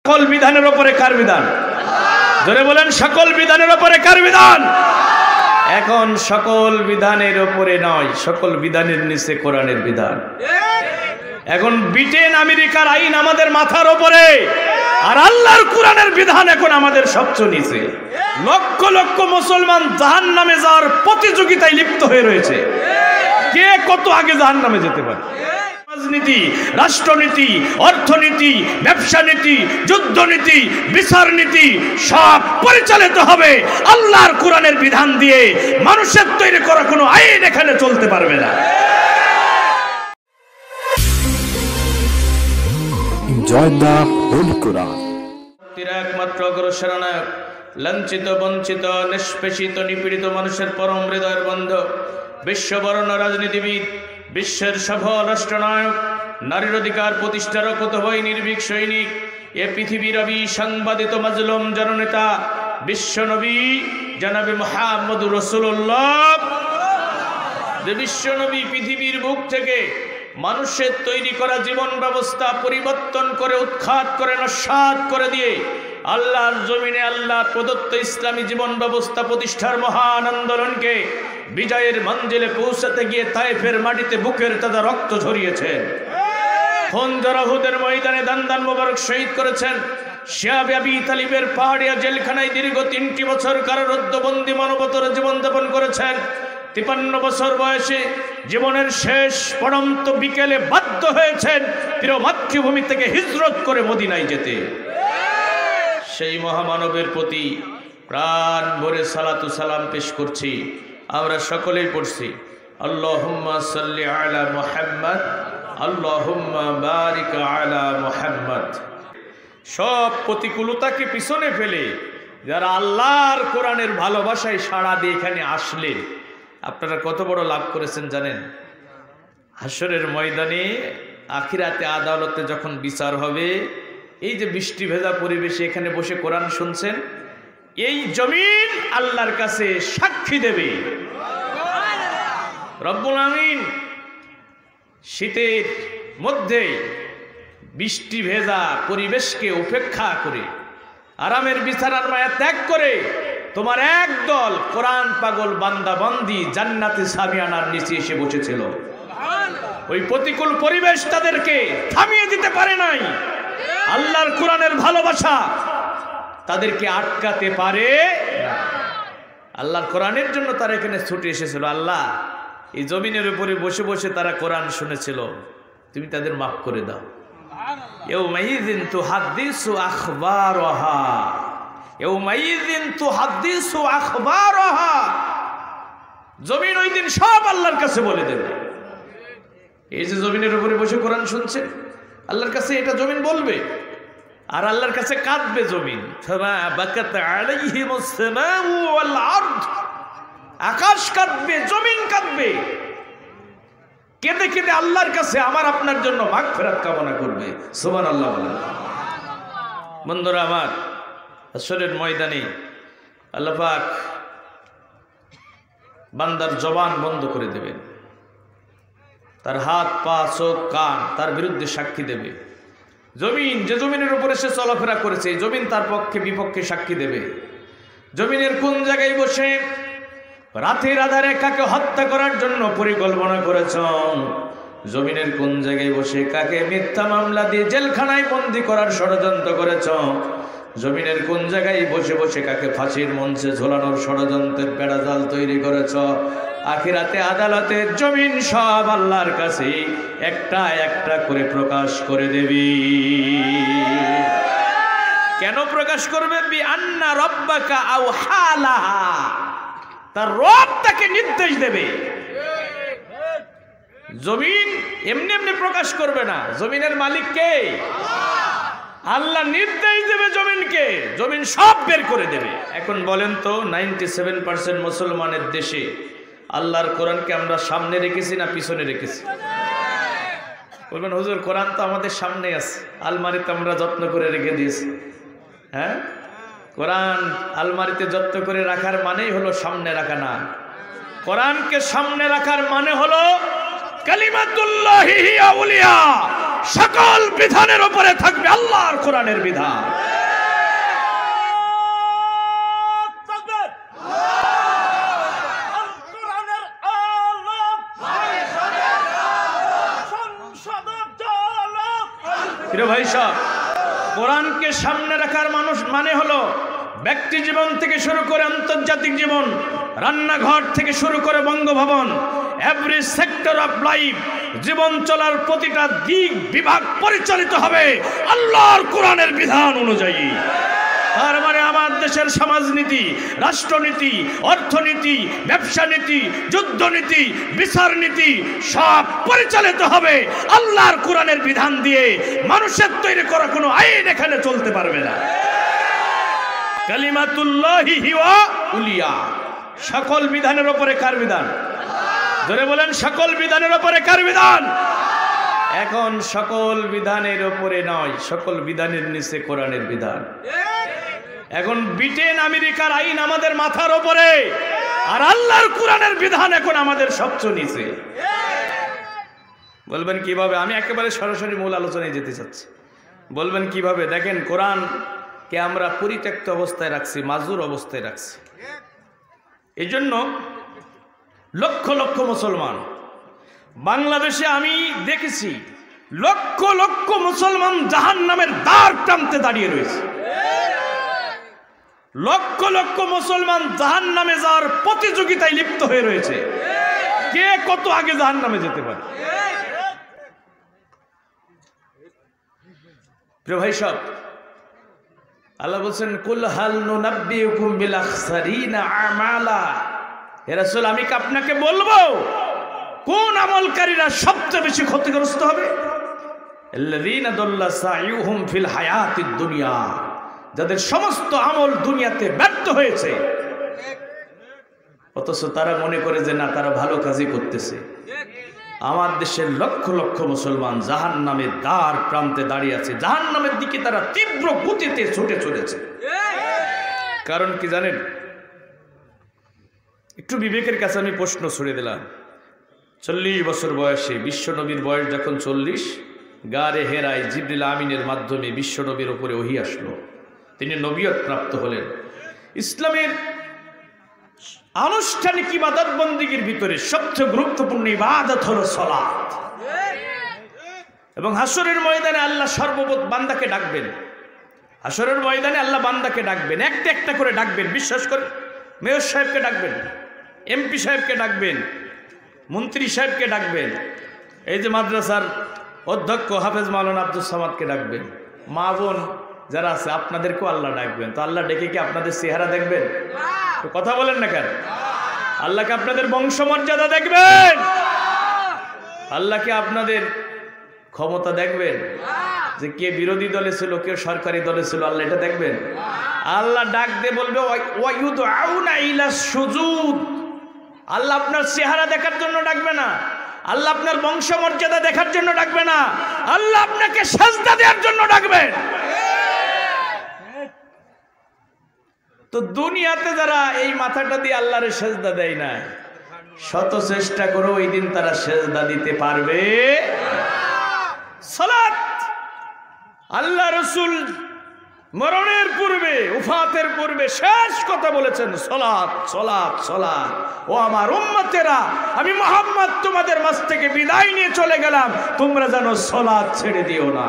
সকল বিধানের উপরে কার বিধান? জোরে বলেন, সকল বিধানের উপরে কার বিধান? এখন সকল বিধানের উপরে নয়, সকল বিধানের নিচে কোরআনের বিধান। এখন ব্রিটেন আমেরিকার আইন আমাদের মাথার উপরে, আর আল্লাহর কোরআনের বিধান এখন আমাদের সবচেয়ে নিচে। লক্ষ লক্ষ মুসলমান জাহান্নামে যাওয়ার প্রতিযোগিতায় লিপ্ত হয়ে রয়েছে। কে কত আগে জাহান্নামে যেতে পারে। রাজনীতি, রাষ্ট্রনীতি, অর্থনীতি, ব্যবসা নীতি, যুদ্ধনীতি, বিচার নীতি সব পরিচালিত হবে আল্লাহর কোরআনের বিধান দিয়ে। মানুষের তৈরি করা কোনো আইন এখানে চলতে পারবে না। Enjoy the Holy Quran. একমাত্র অগ্রসরনায়ক, লাঞ্ছিত, বঞ্চিত, নিষ্পেষিত, নিপীড়িত মানুষের পরম হৃদয়ের বন্ধু, বিশ্ববরণ্য রাজনীতিবিদ, বিশ্বের সফল রাষ্ট্রনায়ক, নারীর অধিকার প্রতিষ্ঠার কতভয় নির্ভীক সৈনিক, এ পৃথিবীর অবিসংবাদিত মাজলুম জননেতা বিশ্বনবী জনাবে মুহাম্মদুর রাসূলুল্লাহ। যে বিশ্বনবী পৃথিবীর বুক থেকে মানুষের তৈরি করা জীবন ব্যবস্থা পরিবর্তন করে, উৎখাত করে, নস্যাৎ করে দিয়ে আল্লাহর জমিনে আল্লাহ প্রদত্ত ইসলামী জীবন ব্যবস্থা প্রতিষ্ঠার মহান আন্দোলনকে বিজয়ের মঞ্জিলে পৌঁছাতে গিয়ে তায়েফের মাটিতে বুকের তাজা রক্ত ঝরিয়েছেন। খন্দর উহুদের ময়দানে দান মোবারক শহীদ করেছেন। শিয়াবে আবি তালিবের পাহাড়িয়া জেলখানায় দীর্ঘ 3টি বছর কারারুদ্ধবন্দী মানবতর জীবনযাপন করেছেন। 53 বছর বয়সে জীবনের শেষ পড়ন্ত বিকেলে বাধ্য হয়েছেন প্রিয় মাতৃভূমি থেকে হিজরত করে মদিনায় যেতে। সেই মহামানবের প্রতি প্রাণ ভরে সালাতু সালাম পেশ করছি। আমরা সকলেই পড়ছি আল্লাহুম্মা সাল্লি আলা মুহাম্মদ, আল্লাহুম্মা বারিক আলা মুহাম্মদ। সব প্রতিকূলতাকে পিছনে ফেলে যারা আল্লাহর কোরআনের ভালোবাসায় সাড়া দিয়ে এখানে আসলেন, আপনারা কত বড় লাভ করেছেন জানেন? হাসরের ময়দানে আখিরাতে আদালতে যখন বিচার হবে, এই যে বৃষ্টি ভেজা পরিবেশে এখানে বসে কোরআন শুনছেন, এই জমিন আল্লাহর কাছে সাক্ষী দেবে। রব্বুল আমিন শীতের মধ্যে বৃষ্টি ভেজা পরিবেশকে উপেক্ষা করে, আরামের বিছানার মায়া ত্যাগ করে তোমার একদল কোরআন পাগল বান্দা বান্দি জান্নাতে সামিয়ানার নিচে এসে বসেছিল। ওই প্রতিকূল পরিবেশ তাদেরকে থামিয়ে দিতে পারে নাই। আল্লাহর কোরআনের ভালোবাসা তাদেরকে আটকাতে পারে না। আল্লাহর কোরআনের জন্য তারা এখানে ছুটে এসেছিল। আল্লাহ, এই জমিনের উপরে বসে বসে তারা কোরআন শুনেছিল, তুমি তাদের মাফ করে দাও। ইয়াউমাইযিন তুহাদ্দিসু আখবারাহা, ইয়াউমাইযিন তুহাদ্দিসু আখবারাহা। জমিন ওই দিন সব আল্লাহর কাছে বলে দেবে। এই যে জমিনের উপরে বসে কোরআন শুনছে, আল্লাহর কাছে এটা জমিন বলবে, আর আল্লাহর কাছে কাঁদবে জমিন। ফামা বাকাত আলাইহিমুস সামাউ ওয়াল আরদ। আকাশ কাঁদবে, জমিন কাঁদবে, কেঁদে কেঁদে আল্লাহর কাছে আমার আপনার জন্য মাগফিরাত কামনা করবে। সুবহানাল্লাহ বলেন। বন্ধুরা আমার, হাসরের ময়দানে আল্লাহ পাক বান্দার জবান বন্ধ করে দেবেন। তার হাত, পা, চোখ, কান তার বিরুদ্ধে সাক্ষী দেবে। জমিন, যে জমিনের উপরে সে চলাফেরা করেছে, এই জমিন তার পক্ষে বিপক্ষে সাক্ষী দেবে। জমিনের কোন জায়গায় বসে রাতের আধারে কাকে হত্যা করার জন্য পরিকল্পনা করেছ, জমিনের কোন জায়গায় বসে কাকে মিথ্যা মামলা দিয়ে জেলখানায় বন্দী করার ষড়যন্ত্র করেছ, জমিনের কোন জায়গায় বসে বসে কাকে ফাঁসির মঞ্চে ঝোলানোর ষড়যন্ত্রের বেড়াজাল তৈরি করেছ, আখিরাতে আদালতে জমিন সব আল্লাহর কাছে একটা একটা করে প্রকাশ করে দেবি। কেন প্রকাশ করবে? বি আন্না রব্বাকা আওহা লাহা। তার রব তাকে নির্দেশ দেবে। জমিন এমনি এমনি প্রকাশ করবে না। জমিনের মালিক কে? আল্লাহ নির্দেশ দেবে জমিনকে, জমিন সব বের করে দেবে। এখন বলেন তো, 97% মুসলমানের দেশে আল্লাহর কোরআনকে আমরা সামনে রেখেছি না পিছনে রেখেছি? বলবেন হুজুর, কোরআন তো আমাদের সামনে আছে, আলমারিতে আমরা যত্ন করে রেখে দিয়েছি। হ্যাঁ, কোরআন আলমারিতে যত্ন করে রাখার মানেই হলো সামনে রাখা না। কোরআনকে সামনে রাখার মানে হলো কালিমাতুল্লাহি হিয়া উলিয়া, সকল বিধানের উপরে থাকবে আল্লাহর কোরআনের বিধান। প্রিয় ভাই সব, কোরআনকে সামনে রাখার মানুষ মানে হলো ব্যক্তি জীবন থেকে শুরু করে আন্তর্জাতিক জীবন, রান্নাঘর থেকে শুরু করে Bangabhaban, every sector of life, জীবন চলার প্রতিটা দিক বিভাগ পরিচালিত হবে আল্লাহর কোরআনের বিধান অনুযায়ী। তার মানে আমার দেশের সমাজনীতি, রাষ্ট্রনীতি, অর্থনীতি, ব্যবসা নীতি, যুদ্ধনীতি, বিচার নীতি সব পরিচালিত হবে আল্লাহর কোরআনের বিধান দিয়ে। মানুষের তৈরি করা কোনো আইন এখানে চলতে পারবে না। কালিমাতুল্লাহি হিয়া উলিয়া, সকল বিধানের উপরে কার বিধান? ধরে বলেন, সকল বিধানের উপরে কার বিধান? এখন সকল বিধানের উপরে নয়, সকল বিধানের নিচে কোরআনের বিধান। এখন ব্রিটেন আমেরিকার আইন আমাদের মাথার উপরে, আর আল্লাহর কোরআনের বিধান এখন আমাদের সবচেয়ে নিচে। বলবেন কিভাবে? আমি একেবারে সরাসরি মূল আলোচনায় যেতে চাচ্ছি। বলবেন কিভাবে? দেখেন, কোরআনকে আমরা পরিত্যক্ত অবস্থায় রাখছি, মাজুর অবস্থায় রাখছি। এই জন্য লক্ষ লক্ষ মুসলমান বাংলাদেশে আমি দেখেছি, লক্ষ লক্ষ মুসলমান জাহান্নামের দ্বার টানতে দাঁড়িয়ে রয়েছে। লক্ষ লক্ষ মুসলমান জাহান্নামে যাওয়ার প্রতিযোগিতায় লিপ্ত হয়ে রয়েছে, কে কত আগে জাহান্নামে যেতে পারে। প্রিয় ভাই সব, আল্লাহ বলছেন, কুল হাল নুনাব্বিউকুম বিল আখসারিনা আমালা। হে রাসূল, আমি কি আপনাকে বলবো কোন আমলকারীরা সবচেয়ে বেশি ক্ষতিগ্রস্ত হবে? আল্লাযীনা দাল্লা সাইয়ুহুম ফিল হায়াতিদ দুনিয়া, যাদের সমস্ত আমল দুনিয়াতে ব্যর্থ হয়েছে, অথচ তারা মনে করে যে না, তারা ভালো কাজই করতেছে। আমার দেশের লক্ষ লক্ষ মুসলমান জাহান্নামের দ্বার প্রান্তে দাঁড়িয়ে আছে, জাহান্নামের দিকে তারা তীব্র গতিতে ছুটে চলেছে। কারণ কি জানেন? একটু বিবেকের কাছে আমি প্রশ্ন ছুড়ে দিলাম। 40 বছর বয়সে, বিশ্বনবীর বয়স যখন 40, গারে হেরায় জিবরিল আমিনের মাধ্যমে বিশ্বনবীর উপরে ওহী আসলো, তিনি নবিয়ত প্রাপ্ত হলেন। ইসলামের আনুষ্ঠানিক ইবাদত বন্দেগীর ভিতরে সবচেয়ে গুরুত্বপূর্ণ ইবাদত হলো সালাত। এবং হাসরের ময়দানে আল্লাহ সর্বপ্রথম বান্দাকে ডাকবেন। হাসরের ময়দানে আল্লাহ বান্দাকে ডাকবেন, একটা একটা করে ডাকবেন। বিশ্বাস করে মেয়র সাহেবকে ডাকবেন, এমপি সাহেবকে ডাকবেন, মন্ত্রী সাহেবকে ডাকবেন, এই যে মাদ্রাসার অধ্যক্ষ হাফেজ মাওলানা আব্দুল সামাদকে ডাকবেন, মা বোন যারা আছে আপনাদেরকেও আল্লাহ ডাকবেন। তো আল্লাহ ডেকে কি আপনাদের চেহারা দেখবেন? কথা বলেন না কেন? আল্লাহকে আপনাদের বংশমর্যাদা দেখবেন? আল্লাহকে আপনাদের ক্ষমতা দেখবেন? যে কে বিরোধী দলে ছিল, কে সরকারি দলে ছিল, আল্লাহ এটা দেখবেন? আল্লাহ ডাক দিয়ে বলবে, ওয়ায়ুদউনা ইলা সুজুদ। আল্লাহ আপনার চেহারা দেখার জন্য ডাকবে না, আল্লাহ আপনার বংশমর্যাদা দেখার জন্য ডাকবে না, আল্লাহ আপনাকে সেজদা দেওয়ার জন্য ডাকবেন। তো দুনিয়াতে যারা এই মাথাটা দিয়ে আল্লাহরে সেজদা দেয় না, শত চেষ্টা করে ওই দিন তারা সেজদা দিতে পারবে। সালাত, আল্লাহ রাসূল মরণের পূর্বে, উফাতের পূর্বে শেষ কথা বলেছেন, সালাত সালাত সালাত। ও আমার উম্মতেরা, আমি মুহাম্মদ তোমাদের মাঝ থেকে বিদায় নিয়ে চলে গেলাম, তোমরা যেন সালাত ছেড়ে দিও না।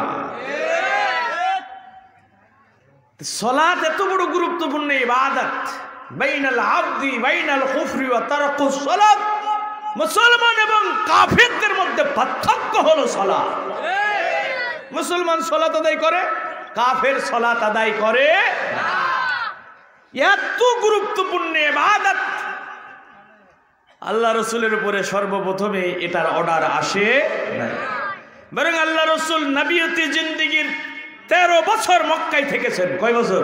সালাত এত বড় গুরুত্বপূর্ণ ইবাদত, বাইনাল আবদি বাইনাল কুফরি ওয়া তারাকুস সালাত। মুসলমান এবং কাফিরদের মধ্যে পার্থক্য হলো সালাত। মুসলমান সালাত আদায় করে, কাফের সালাত আদায় করে না। এত গুরুত্বপূর্ণ ইবাদত, আল্লাহ রাসূলের উপরে সর্বপ্রথমে এটার অর্ডার আসে নাই, বরং আল্লাহ রাসূল নবিয়তি জিন্দেগীর 13 বছর মক্কায় থেকেছেন। কয় বছর?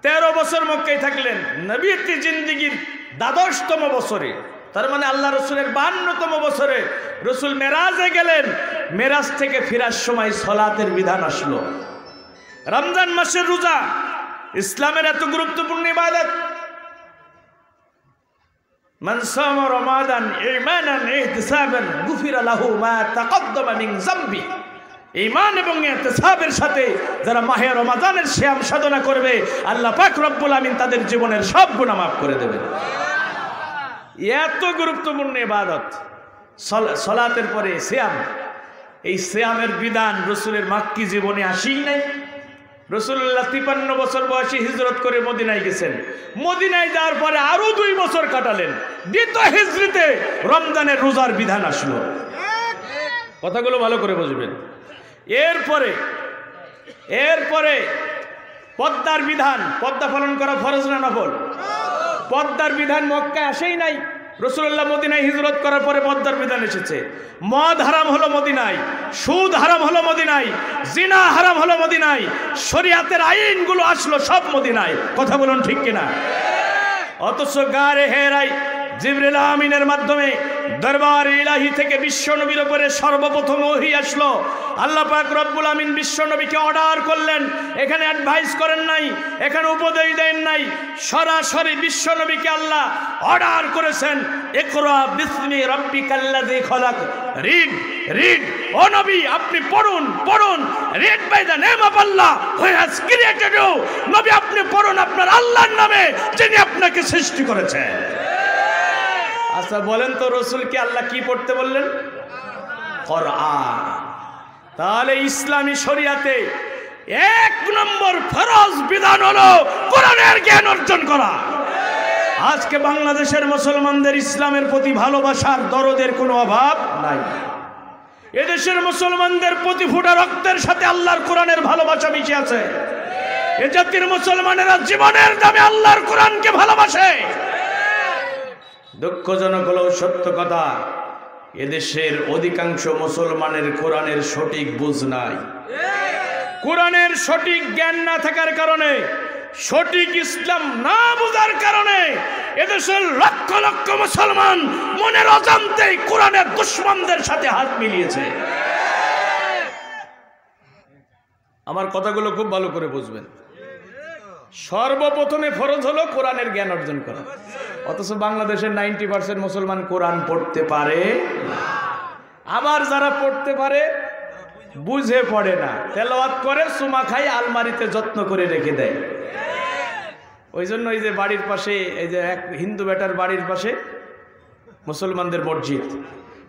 13 বছর মক্কায় থাকলেন। নবিয়তি জিন্দেগীর 12তম বছরে, তার মানে আল্লাহ রসুলের 52তম বছরে রসুল মেরাজে গেলেন। মেরাজ থেকে ফেরার সময় সালাতের বিধান আসলো। রমজান মাসের রোজা ইসলামের এত গুরুত্বপূর্ণ ইবাদত। মান সামা রমাদান ঈমানান ইহতিসাবান গুফিরা লাহু মা তাকদ্দামা মিন যামবি। ঈমান এবং ইহতিসাবের সাথে যারা মাহে রমাদানের সিয়াম সাধনা করবে, আল্লাহ পাক রব্বুল আমিন তাদের জীবনের সব গুনাহ মাফ করে দেবেন। এত গুরুত্বপূর্ণ ইবাদত। সালাতের পরে সিয়াম, এই সিয়ামের বিধান রসুলের মাক্কি জীবনে আসেই নাই। রসুল্লাহ 53 বছর বয়সে হিজরত করে মদিনায় গেছেন। মদিনায় যাওয়ার পরে আরো 2 বছর কাটালেন। দ্বিতীয় হিজরিতে রমজানের রোজার বিধান আসলো। কথাগুলো ভালো করে বুঝবেন। এরপরে পদ্মার বিধান, পদ্মা পালন করা ফরজ না নফল? পদ্মার বিধান মক্কায় আসেই নাই। রসুল্লাহ মদিনায় হিজরত করার পরে পদ্মার বিধান এসেছে। মদ হারাম হলো মদিনায়, সুদ হারাম হলো মদিনায়, জিনা হারাম হলো মদিনায়, শরিয়াতের আইনগুলো আসলো সব মদিনায়। কথা বলুন ঠিক কিনা? অথচ গারে হেরাই জিবরিল আমিনের মাধ্যমে দরবার ইলাহি থেকে বিশ্বনবীর উপরে সর্বপ্রথম ওহী আসলো। আল্লাহ পাক রব্বুল আমিন বিশ্বনবীকে অর্ডার করলেন, এখানে অ্যাডভাইস করেন নাই, এখানে উপদেশ দেন নাই, সরাসরি বিশ্বনবীকে আল্লাহ অর্ডার করেছেন, ইকরা বিসমি রাব্বিকাল্লাযী খলাক, রিড রিড, ও নবী আপনি পড়ুন পড়ুন, read by the name of Allah who has created you. নবী আপনি পড়ুন আপনার আল্লাহর নামে যিনি আপনাকে সৃষ্টি করেছেন। আচ্ছা বলেন তো রসুলকে আল্লাহ কি পড়তে বললেন? কোরআন। তাহলে ইসলামী শরিয়াতে 1 নম্বর ফরজ বিধান হলো কোরআনের জ্ঞান অর্জন করা। আজকে বাংলাদেশের মুসলমানদের ইসলামের প্রতি ভালোবাসার দরদের কোনো অভাব নাই। এদেশের মুসলমানদের প্রতি ফোঁটা রক্তের সাথে আল্লাহর কোরআনের ভালোবাসা মিশে আছে। এ জাতির মুসলমানেরা জীবনের দামে আল্লাহর কোরআনকে ভালোবাসে। দুঃখজনক হলেও সত্য কথা, এদেশের অধিকাংশ মুসলমানের কোরআনের সঠিক বুঝ নাই। কোরআনের সঠিক জ্ঞান না থাকার কারণে, সঠিক ইসলাম না বোঝার কারণে এদেশের লক্ষ লক্ষ মুসলমান মনের অজান্তেই কোরআনের দুশমনদের সাথে হাত মিলিয়েছে। আমার কথাগুলো খুব ভালো করে বুঝবেন। সর্বপ্রথমে ফরজ হলো কোরআনের জ্ঞান অর্জন করা। অথচ বাংলাদেশের 90% মুসলমান কোরআন পড়তে পারে, আবার যারা পড়তে পারে বুঝে পড়ে না, তেলাওয়াত করে, চুমা খাই, আলমারিতে যত্ন করে রেখে দেয়। ওই জন্য এই যে বাড়ির পাশে, এই যে এক হিন্দু বেটার বাড়ির পাশে মুসলমানদের মসজিদ,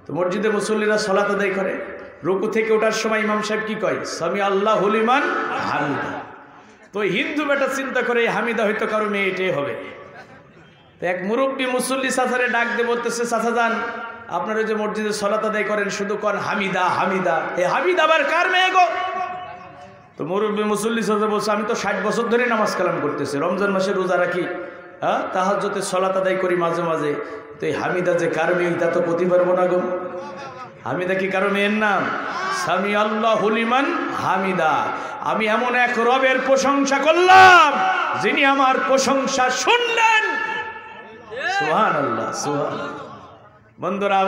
তো মসজিদে মুসল্লিরা সালাত আদায় করে, রুকু থেকে ওঠার সময় ইমাম সাহেব কি কয়? সামি আল্লাহু লিমান হামিদা। তো হিন্দু বেটা চিন্তা করে হামিদা হয়তো কারো মেয়ে এটাই হবে। তো এক মুরব্বী মুসল্লি চাচারে ডাক দিয়ে বলতেছে, চাচা যান, আপনারা যে মসজিদে সালাত আদায় করেন শুধু কন হামিদা হামিদা, এই হামিদা আবার কার মেয়ে গো? তো মুরব্বী মুসল্লি চাচা বলছে, আমি তো 60 বছর ধরে নামাজ কালাম করতেছি, রমজান মাসে রোজা রাখি, হ্যাঁ তাহাজ্জুদে সালাত আদায় করি মাঝে মাঝে, তো এই হামিদা যে কার মেয়ে তা তো বলতে পারবো না গো। হামিদা কি কারো মেয়ের নাম? সামি আল্লাহু লিমান হামিদা। আমি এমন এক রবের প্রশংসা করলাম যিনি আমার প্রশংসা শুনলেন। সুবহানাল্লাহ সুবহানাল্লাহ। বন্ধুরা,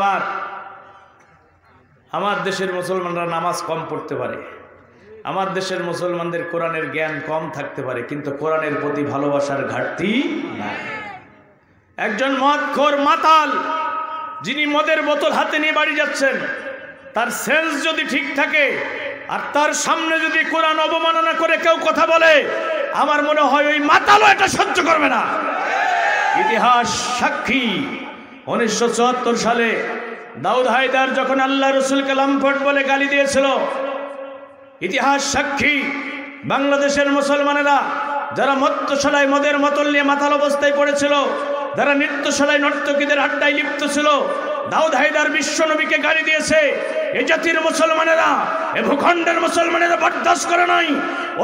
আমার দেশের মুসলমানরা নামাজ কম পড়তে পারে, আমার দেশের মুসলমানদের কোরআনের জ্ঞান কম থাকতে পারে, কিন্তু কোরআনের প্রতি ভালোবাসার ঘাটতি নাই। একজন মদখোর মাতাল যিনি মদের বোতল হাতে নিয়ে বাড়ি যাচ্ছেন, তার সেন্স যদি ঠিক থাকে আর তার সামনে যদি কোরআন অবমাননা করে কেউ কথা বলে, আমার মনে হয় ওই মাতালও এটা সহ্য করবে না। ইতিহাস সাক্ষী, 1974 সালে দাউদ হায়দার যখন আল্লাহ রসুলকে লাম্পট বলে গালি দিয়েছিল, ইতিহাস সাক্ষী বাংলাদেশের মুসলমানেরা যারা মদ্যশালায় মদের বোতল নিয়ে মাতাল অবস্থায় পড়েছিল, যারা নৃত্যশালায় নর্তকীদের আড্ডায় লিপ্ত ছিল, দাউদ হায়দার বিশ্বনবীকে গালি দিয়েছে। এই জাতির মুসলমানেরা, এ ভূখণ্ডের মুসলমানেরা বরদাস্ত করে নাই।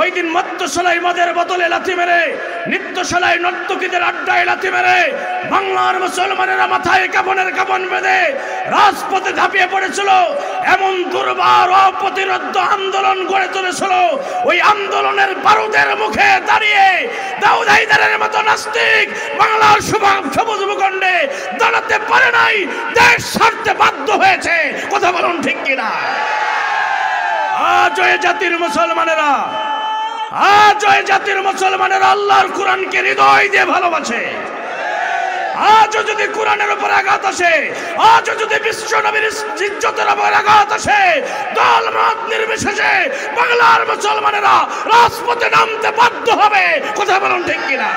ওই দিন মদ্যশালায় মদের বোতলে লাথি মেরে, নৃত্যশালায় নর্তকীদের আড্ডায় লাথি মেরে বাংলার মুসলমানেরা মাথায় কাফনের কাফন বেঁধে রাজপথে ঝাঁপিয়ে পড়েছিল। এমন দুর্বার অপ্রতিরোধ্য আন্দোলন গড়ে তুলেছিল, ওই আন্দোলনের বারুদের মুখে দাঁড়িয়ে দাউদ হায়দারের মতো নাস্তিক বাংলার সবুজ ভূখণ্ডে দাঁড়াতে পারে নাই, দেশ ছাড়তে বাধ্য হয়েছে। কথা বলুন ঠিক কিনা? আজ ওই জাতির মুসলমানেরা, আজ ওই জাতির মুসলমানেরা আল্লাহর কোরআনকে হৃদয় দিয়ে ভালোবাসে। আজও যদি কোরআনের উপর আঘাত আসে, আজও যদি বিশ্ব নবীর ইজ্জতের উপর আঘাত আসে, দল মত নির্বিশেষে বাংলার মুসলমানেরা রাজপথে নামতে বাধ্য হবে। কথা বলুন ঠিক কিনা?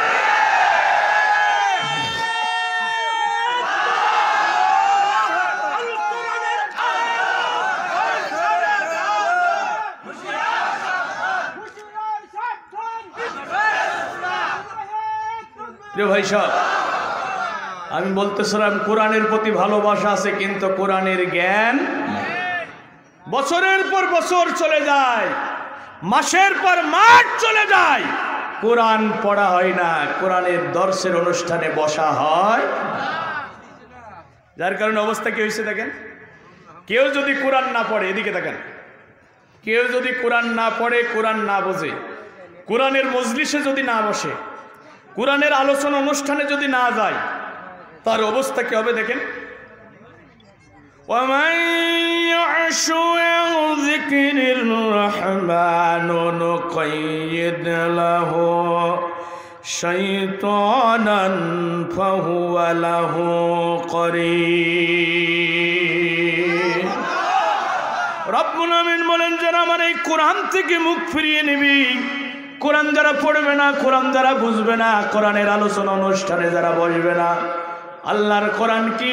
প্রিয় ভাই সব, আমি বলতেছিলাম কোরআনের প্রতি ভালোবাসা আছে, কিন্তু কোরআনের জ্ঞান নাই। বছরের পর বছর চলে যায়, মাসের পর মাস চলে যায়, কোরআন পড়া হয় না, কোরআনের দর্শের অনুষ্ঠানে বসা হয়। যার কারণে অবস্থা কি হয়েছে দেখেন, কেউ যদি কোরআন না পড়ে, এদিকে দেখেন, কেউ যদি কোরআন না পড়ে, কোরআন না বোঝে, কোরআনের মজলিসে যদি না বসে, কোরআনের আলোচনা অনুষ্ঠানে যদি না যায়, তার অবস্থা কি হবে দেখেন। وَمَنْ يَعْشُ عَنْ ذِكْرِ الرَّحْمَنِ نُقَيِّضْ لَهُ شَيْطَانًا فَهُوَ لَهُ قَرِينٌ। রব্বুল আমিন বলেন, যারা আমার এই কোরআন থেকে মুখ ফিরিয়ে নিবি, কোরআন যারা পড়বে না, কোরআন যারা বুঝবে না, কোরআনের আলোচনা অনুষ্ঠানে যারা বসবে না, আল্লাহর কোরআন কি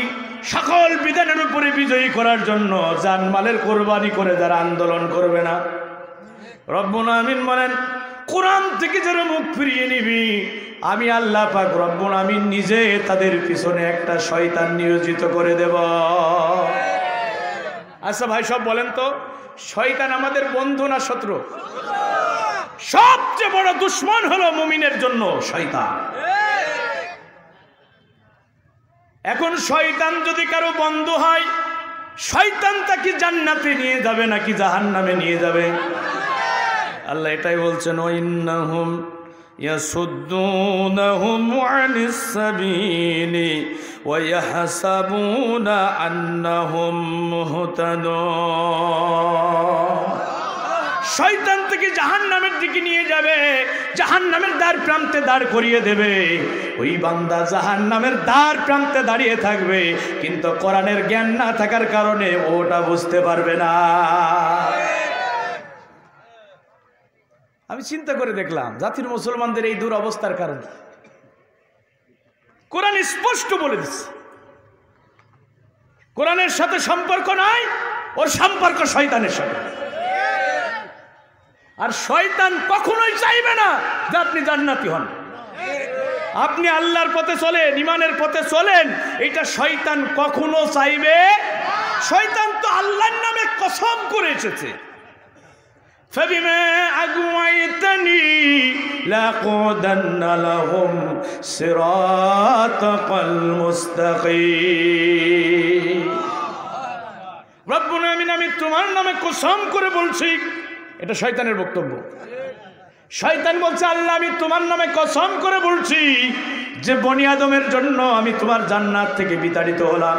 সকল বিধানের উপরে বিজয়ী করার জন্য জানমালের কোরবানি করে যারা আন্দোলন করবে না, রব্বুল আমিন বলেন, কোরআন থেকে যারা মুখ ফিরিয়ে নিবি, আমি আল্লাহ পাক রব্বুল আমিন নিজে তাদের পিছনে একটা শয়তান নিয়োজিত করে দেব। আচ্ছা ভাই সব বলেন তো, শয়তান আমাদের বন্ধু না শত্রু? সবচেয়ে বড় দুশ্মন হলো মুমিনের জন্য শয়তান। এখন শয়তান যদি কারো বন্ধু হয়, শয়তান তাকে জান্নাতে নিয়ে যাবে নাকি জাহান্নামে নিয়ে যাবে? আল্লাহ এটাই বলছেন, ওয়াইন্নাহুম ইয়াসুদ্দুনাহুম আনিস সাবিলি ওয়া ইয়াহসাবুনা আন্নাহুম মুহতাদুন। শয়তান থেকে জাহান্নামের দিকে নিয়ে যাবে, জাহান্নামের দ্বার প্রান্তে দাঁড় করিয়ে দেবে। ওই বান্দা জাহান্নামের দ্বার প্রান্তে দাঁড়িয়ে থাকবে, কিন্তু কোরআনের জ্ঞান না থাকার কারণে ওটা বুঝতে পারবে না। আমি চিন্তা করে দেখলাম জাতির মুসলমানদের এই দুরবস্থার কারণে। কোরআন স্পষ্ট বলে দিচ্ছে, কোরআনের সাথে সম্পর্ক নাই, ওর সম্পর্ক শয়তানের সাথে। আর শয়তান কখনোই চাইবে না যে আপনি জান্নাতি হন, আপনি আল্লাহর পথে চলেন, ইমানের পথে চলেন, এটা শয়তান কখনো চাইবে। শয়তান তো আল্লাহর নামে কসম করে এসেছে, فَبِمَا أَغْوَيْتَنِي لَأَقْعُدَنَّ لَهُمْ صِرَاطَكَ الْمُسْتَقِيمَ। রব্বুল আমিন, আমি তোমার নামে কসম করে বলছি, এটা শয়তানের বক্তব্য। শয়তান বলছে, আল্লাহ আমি তোমার নামে কসম করে বলছি যে বনি আদমের জন্য আমি তোমার জান্নাত থেকে বিতাড়িত হলাম,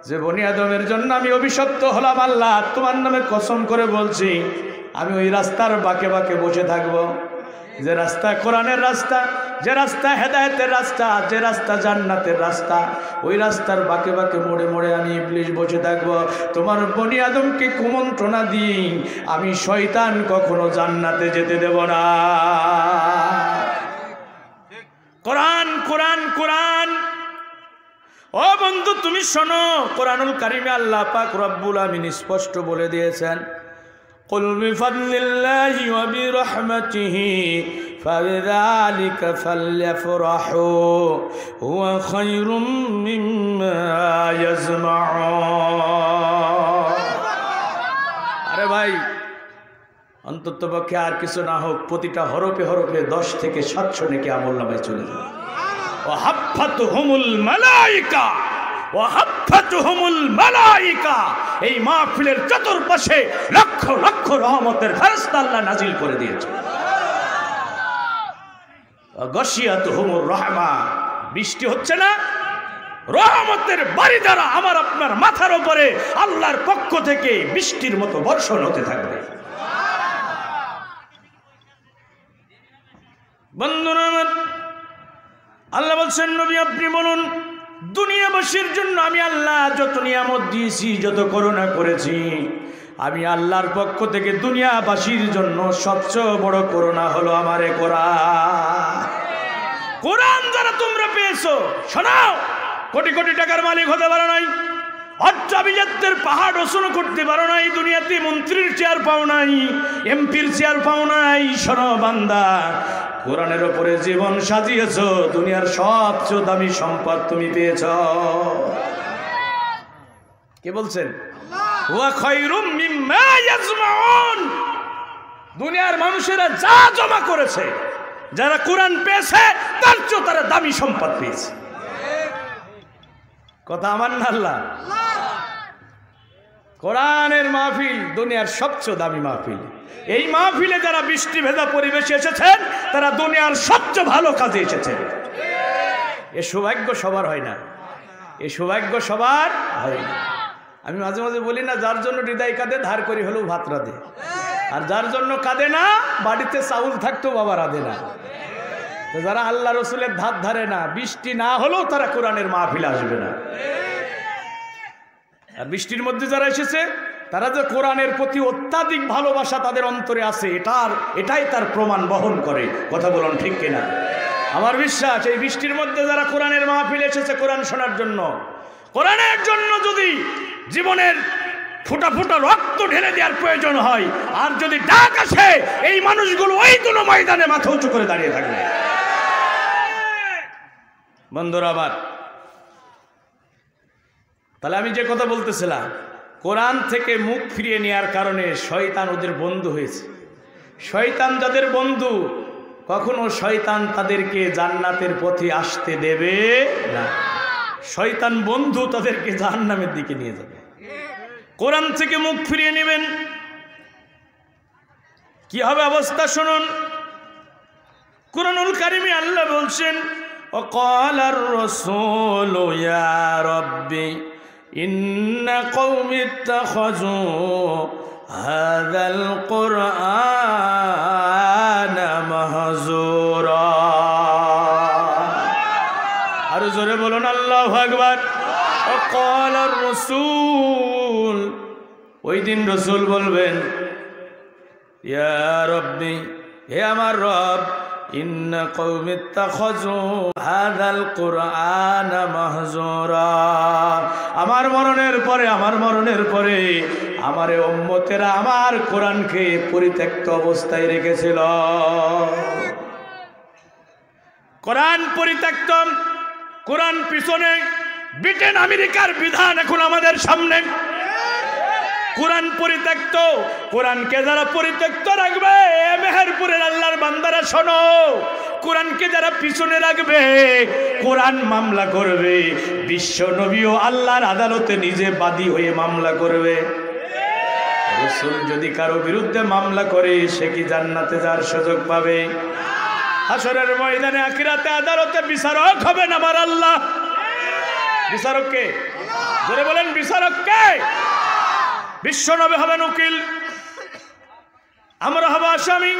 যে বনি আদমের জন্য আমি অভিশপ্ত হলাম, আল্লাহ তোমার নামে কসম করে বলছি আমি ওই রাস্তার বাঁকে বাঁকে বসে থাকব, যে রাস্তা কোরআনের রাস্তা, যে রাস্তা হেদায়েতের রাস্তা, যে রাস্তা জান্নাতের রাস্তা, ওই রাস্তার বাঁকে বাঁকে মোড়ে মোড়ে আমি ইবলিস বসে থাকব। তোমার বনি আদমকে কুমন্ত্রণা দিই, আমি শয়তান কখনো জান্নাতে যেতে দেব না। কোরআন কোরআন কোরআন। ও বন্ধু তুমি শোনো, কোরআনুল কারিমে আল্লাহ পাক রব্বুল আমিন স্পষ্ট বলে দিয়েছেন, قل بفضل الله وبرحمته فبذلك فليفرحوا هو خير مما يجمعون। আরে ভাই, অন্ততপক্ষে আর কিছু না হোক, প্রতিটা হরফে হরফে 10 থেকে 700 নেকি আমলনামায় চলে যাবে। ওয়াহাফাতুহুমুল মালায়েকা, ওয়াহাফাতুহুমুল মালায়েকা। এই মাহফিলের চতুর্পাশে লক্ষ লক্ষ রহমতের ফেরেশতা আল্লাহ নাজিল করে দিয়েছে। গাশিয়াতুহুমুর রাহমা, বৃষ্টি হচ্ছে না, রহমতের বাড়ি দ্বারা আমার আপনার মাথার উপরে আল্লাহর পক্ষ থেকে বৃষ্টির মতো বর্ষণ হতে থাকবে। বন্ধুরা আমার, আল্লাহ বলছেন, নবী আপনি বলুন, দুনিয়াবাসীর জন্য আমি আল্লাহ যত নিয়ামত দিয়েছি, যত করুণা করেছি, আমি আল্লাহর পক্ষ থেকে দুনিয়াবাসীর জন্য সবচেয়ে বড় করুণা হলো আমারে কোরআন। কোরআন যারা তোমরা পেয়েছো, শোনাও, কোটি কোটি টাকার মালিক হতে পারো নাই, অর্থাভিজাত্যের পাহাড় রচনা করতে পারো নাই, দুনিয়াতে মন্ত্রীর চেয়ার পাও নাই, এমপির চেয়ার পাও নাই। শোনো বান্দা, কোরআনের ওপরে জীবন সাজিয়েছ, দুনিয়ার সবচেয়ে দামি সম্পদ তুমি পেয়েছ। কে বলছেন? ওয়া খায়রুম মিম্মা ইয়াজমাউন। দুনিয়ার মানুষেরা যা জমা করেছে, যারা কোরআন পেয়েছে তার চেয়ে তারা দামি সম্পদ পেয়েছে। কথা আমার না আল্লাহ? কোরআনের মাহফিল দুনিয়ার সবচেয়ে দামি মাহফিল। এই মাহফিলে যারা বৃষ্টি ভেজা পরিবেশে এসেছেন তারা দুনিয়ার সবচেয়ে ভালো কাজে এসেছেন। এ সৌভাগ্য সবার হয় না, এ সৌভাগ্য সবার হয় না। আমি মাঝে মাঝে বলি না, যার জন্য হৃদয় কাঁদে ধার করি হলেও ভাত রাঁধে, আর যার জন্য কাঁদে না বাড়িতে চাউল থাকতেও বাবা রাঁধে না। তো যারা আল্লাহ রসুলের ধার ধারে না, বৃষ্টি না হলেও তারা কোরআনের মাহফিলে আসবে না। আর বৃষ্টির মধ্যে যারা এসেছে তারা যে কোরআনের প্রতি অত্যাধিক ভালোবাসা তাদের অন্তরে আছে, এটাই তার প্রমাণ বহন করে। কথা বলুন ঠিক কিনা? আমার বিশ্বাস এই বৃষ্টির মধ্যে যারা কোরআনের মাহফিলে এসেছে কোরআন শোনার জন্য, কোরআনের জন্য যদি জীবনের ফুটা ফুটা রক্ত ঢেলে দেওয়ার প্রয়োজন হয়, আর যদি ডাক আসে, এই মানুষগুলো ওই কোনো ময়দানে মাথা উঁচু করে দাঁড়িয়ে থাকবে। বন্ধুরা আবার তাহলে আমি যে কথা বলতেছিলাম, কোরআন থেকে মুখ ফিরিয়ে নেওয়ার কারণে শয়তান ওদের বন্ধু হয়েছে। শয়তান যাদের বন্ধু, কখনো শয়তান তাদেরকে জান্নাতের পথে আসতে দেবে না। শয়তান বন্ধু তাদেরকে জাহান্নামের দিকে নিয়ে যাবে। কোরআন থেকে মুখ ফিরিয়ে নেবেন, কি হবে অবস্থা শুনুন। কুরআনুল কারীমে আল্লাহ বলছেন, ওয়াকালার রাসূলু ইয়া রাব্বি ইন্না কওমি ইত্তাখাযু হাযাল কুরআনা মাহজুরা। আর জোরে বলুন আল্লাহু আকবার। ওয়াকালার রাসূল, ওই দিন রাসূল বলবেন, ইয়া রাব্বি, হে আমার রব, ইন্না কওমি ইত্তাখাযু হাযাল কুরআনা মাহজুরা। আমার মরণের পরে আমার উম্মতেরা আমার কোরআনকে পরিত্যক্ত অবস্থায় রেখেছিল। কোরআন পরিত্যক্ত, কোরআন পিছনে, ব্রিটেন আমেরিকার বিধান এখন আমাদের সামনে। কোরআন পরিত্যক্ত, কোরআনকে যারা পরিত্যক্ত রাখবে, মেহেরপুরের আল্লাহর বান্দারা শোনো, কোরআনকে যারা পিছনে রাখবে, কোরআন মামলা করবে। বিশ্ব নবীও আল্লাহর আদালতে নিজে বাদী হয়ে মামলা করবে। রাসূল যদি কারো বিরুদ্ধে মামলা করে, সে কি জান্নাতে যাওয়ার সুযোগ পাবে? হাসরের ময়দানে, আখিরাতে, আদালতে বিচারক হবেন আমার আল্লাহ। বিচারক কে? জোরে বলেন, বিচারক কে? বিশ্ব নবী হবেন উকিল, আমরা হব আসামি।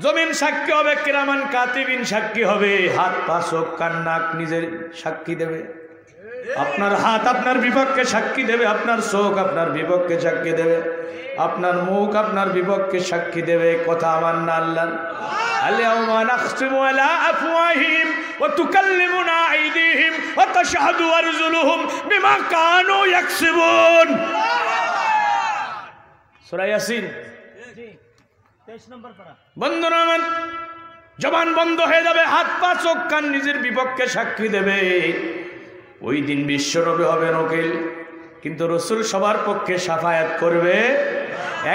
জমিন সাক্ষী হবে, কিরামান কাতিবিন সাক্ষী হবে, হাত পা চোখ কান নাক নিজের সাক্ষী দেবে। আপনার হাত আপনার বিপক্ষে সাক্ষী দেবে, আপনার চোখ আপনার বিপক্ষে সাক্ষী দেবে, আপনার মুখ আপনার বিপক্ষে সাক্ষী দেবে। কথা আমার না আল্লাহ? আল-ইয়াওমা নাখতিমু আলা আফওয়াহিহিম ওয়া তুকাল্লিমুনা আইদিহিম ওয়া তাশহাদু আরজুলুহুম বিমা কানু ইয়াকসিবুন। সূরা ইয়াসিন 23 নম্বর পারা। বন্ধুরা আমার, জবান বন্ধ হয়ে যাবে, হাত পা চোখ কান নিজের বিপক্ষে সাক্ষী দেবে। ওই দিন বিশ্বনবী হবেন উকিল, কিন্তু রাসূল সবার পক্ষে শাফায়াত করবে।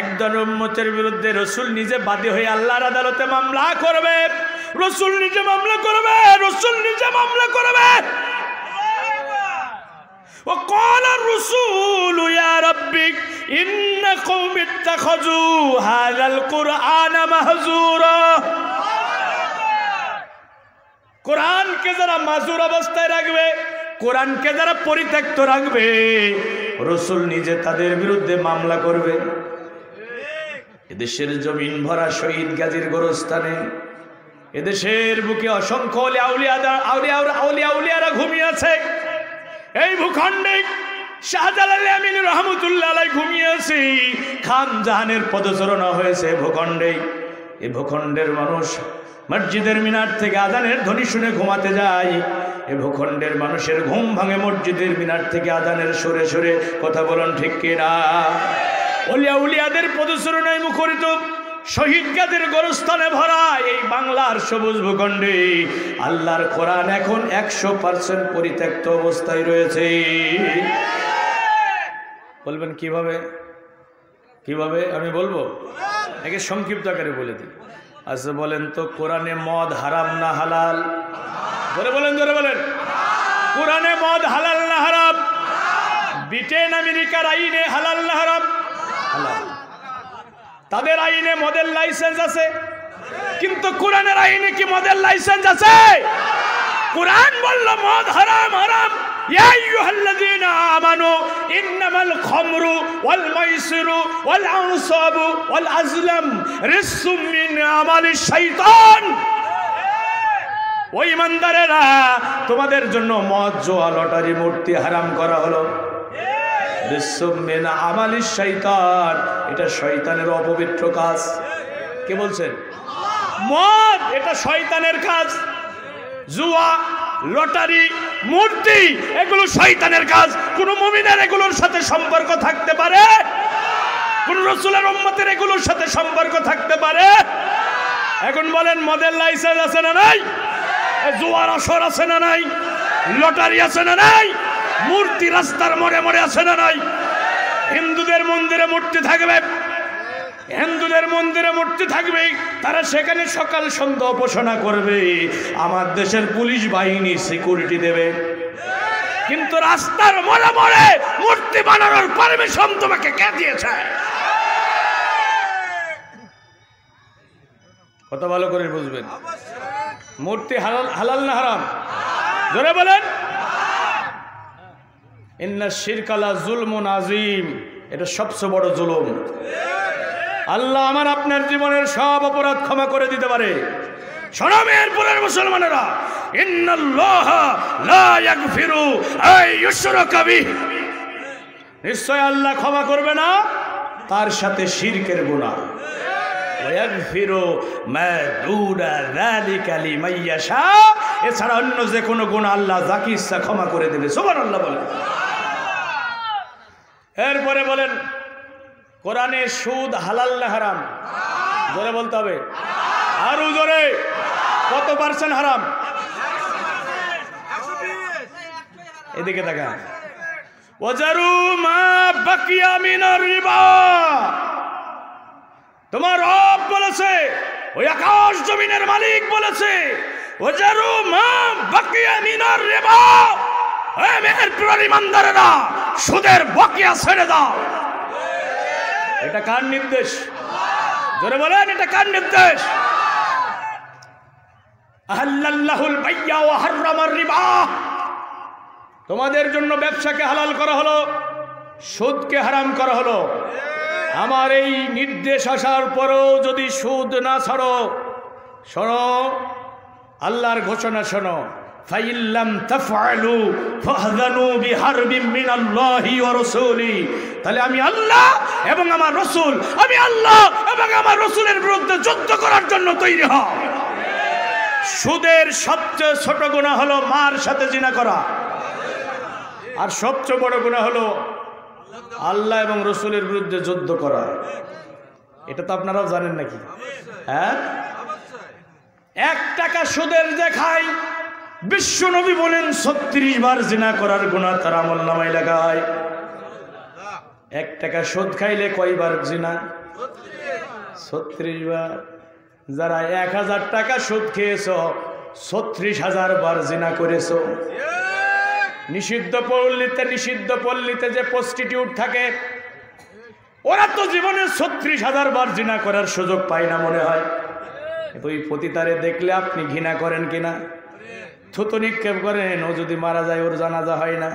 একজন উম্মতের বিরুদ্ধে রাসূল নিজে বাদী হয়ে আল্লাহর আদালতে মামলা করবে। রাসূল নিজে মামলা করবে, রাসূল নিজে মামলা করবে। وقال الرسول يا ربي إن قوم اتخذوا هذا القرآن مهجورا। কোরআনকে যারা মাজুর অবস্থায় রাখবে, কোরআনকে যারা পরিত্যক্ত রাখবে, রাসূল নিজে তাদের বিরুদ্ধে মামলা করবে। এদেশের জমিন ভরা শহীদ গাজীর গোরস্থানে, এদেশের বুকে অসংখ্য আউলিয়ারা ঘুমিয়ে আছে। এই ভূখণ্ডে শাহজালাল আমিন রহমতুল্লাহ আলাইহি ঘুমিয়ে আছে। খান জাহানের পদচারণা হয়েছে ভূখণ্ডে। এই ভূখণ্ডের মানুষ মসজিদের মিনার থেকে আজানের ধ্বনি শুনে ঘুমাতে যায়। এ ভূখণ্ডের মানুষের ঘুম ভাঙে মসজিদের মিনার থেকে আজানের সুরে সুরে। কথা বলুন ঠিক কিনা? ওলিয়া উলিয়াদের পদচারণায় মুখরিত, শহীদ গাদের গোরস্থানে ভরা এই বাংলার সবুজ ভূখণ্ডে আল্লাহর কোরআন এখন 100% পরিত্যক্ত অবস্থায় রয়েছে। বলবেন কিভাবে? কিভাবে আমি বলবো? একে সংক্ষিপ্ত আকারে বলে দিই। আচ্ছা বলেন তো, কোরআনে মদ হারাম না হালাল? ধরে বলেন, ধরে বলেন, কোরআনে মদ হালাল না হারাম? ব্রিটেন আমেরিকার আইনে হালাল না হারাম? হালাল। তাদের আইনে মদের লাইসেন্স আছে, কিন্তু কোরআনের আইনে কি মদের লাইসেন্স আছে? কোরআন বলল মদ হারাম হারাম। ইয়া আইয়ুহাল্লাযীনা আমানু ইন্নামাল খামরু ওয়াল মাইসিরু ওয়াল আনসাবু ওয়াল আজলাম রিজসুম মিন আমালিশ শাইতান। ও ঈমানদারেরা, তোমাদের জন্য মদ, জুয়া, লটারি, মূর্তি হারাম করা হলো। রিজসুম মিন আমালিশ শাইতান, এটা শয়তানের অপবিত্র কাজ। কে বলছেন? মদ এটা শয়তানের কাজ। জুয়া, লটারি, মূর্তি এগুলো শয়তানের কাজ। কোন মুমিনের এগুলোর সাথে সম্পর্ক থাকতে পারে? কোন রাসূলের উম্মতের এগুলোর সাথে সম্পর্ক থাকতে পারে? এখন বলেন, মদের লাইসেন্স আছে না নাই? জুয়ার আসর আছে না নাই? লটারি আছে না নাই? মূর্তি রাস্তার মোড়ে মোড়ে আছে না নাই? হিন্দুদের মন্দিরে মূর্তি থাকবে, হিন্দুদের মন্দিরে মূর্তি থাকবে, তারা সেখানে সকাল সন্ধ্যা উপাসনা করবে। আমার দেশের পুলিশ বাহিনী সিকিউরিটি দেবে, কিন্তু রাস্তার মোড়ে মোড়ে মূর্তি বানানোর পারমিশন তোমাকে কে দিয়েছে? কত ভালো করে বুঝবেন। মূর্তি হালাল, হালাল না হারাম? জোরে বলেন। ইন্না শিরকা লা যুলমুন আযীম, এটা সবচেয়ে বড় জুলুম। আল্লাহ আমার আপনার জীবনের সব অপরাধ ক্ষমা করে দিতে পারে। শোনো মেহেরপুরের মুসলমানেরা, ইন্নাল্লাহা লা ইয়াগফিরু আন ইউশরাকা বিহি, নিশ্চয় আল্লাহ ক্ষমা করবে না তার সাথে শিরকের গুনাহ। ওয়া ইয়াগফিরু মা দুনা যালিকা লিমান ইয়াশা, এছাড়া অন্য যে কোনো গুনাহ আল্লাহ যাকে ইচ্ছা ক্ষমা করে দেবে। সুবহানাল্লাহ বলেন। এরপরে বলেন, কোরআনে সুদ হালাল না হারাম? জোরে বলতে হবে, আরো জোরে। কত পার্সেন্ট হারাম? এদিকে দেখা। ওয়াজারু মা বাকিয়া মিনার রিবা, তোমার রব বলেছে, ওই আকাশ জমিনের মালিক বলেছে, ওয়াজারু মা বাকিয়া মিনার রিবা, হে মেহেরপুরের ইমানদারেরা, সুদের বকেয়া ছেড়ে দাও। এটা কার নির্দেশ? জোরে বলেন, এটা কার নির্দেশ? আহাল্লাল্লাহুল বাইয়া ওয়া হাররামার রিবা, তোমাদের জন্য ব্যবসাকে হালাল করা হলো, সুদকে হারাম করা হলো। আমার এই নির্দেশ আসার পরেও যদি সুদ না ছাড়ো, শোনো আল্লাহর ঘোষণা শোনো, ফাইল্লাম তাফআলু ফাহযানু বিহারবিন মিনাল্লাহি ওয়া রাসূলিহি, তাহলে আমি আল্লাহ এবং আমার রাসূল, আমি আল্লাহ এবং আমার রাসূলের বিরুদ্ধে যুদ্ধ করার জন্য তৈরি হও। সুদের সবচেয়ে ছোট গুনাহ হলো মার সাথে জিনা করা, আর সবচেয়ে বড় গুনাহ হলো আল্লাহ এবং রাসূলের বিরুদ্ধে যুদ্ধ করা। এটা তো আপনারাও জানেন নাকি? হ্যাঁ, 1 টাকা সুদের যে খায়, বিশ্ব নবী বলেন 36 বার জিনা করার গুনাহ তার আমলনামায় লেখা হয়। 1 টাকা সুদ খাইলে কয়বার জিনা? 36 বার। যারা 1000 টাকা সুদ খেয়েছো, 36,000 বার জিনা করেছো। নিষিদ্ধ পল্লীতে যে প্রস্টিটিউট থাকে, ওরা তো জীবনে 36,000 বার জিনা করার সুযোগ পায় না মনে হয়। ওই পতিতারে দেখলে আপনি ঘৃণা করেন কিনা? থুতু নিক্ষেপ করেন। ও যদি মারা যায় ওর জানাজা হয় না,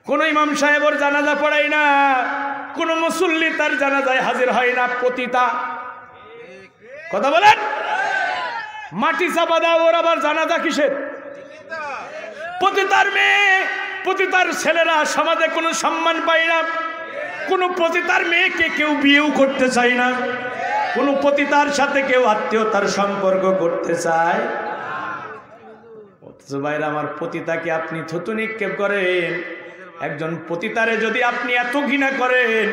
কোন ইমাম সাহেব ওর জানাজা পড়ায় না, কোন মুসল্লি তার জানাজায় হাজির হয় না। পতিতা, কথা বলেন। মাটি চাপা দাও, ওর আবার জানাজা কিসের? পতিতার মেয়ে, পতিতার ছেলেরা সমাজে কোনো সম্মান পায় না। কোনো পতিতার মেয়েকে কেউ বিয়েও করতে চায় না। কোন পতিতার সাথে কেউ আত্মীয়তার সম্পর্ক করতে চায়? অথচ ভাইরা আমার, পতিতাকে আপনি থুতু নিক্ষেপ করেন। একজন পতিতারে যদি আপনি এত ঘৃণা করেন,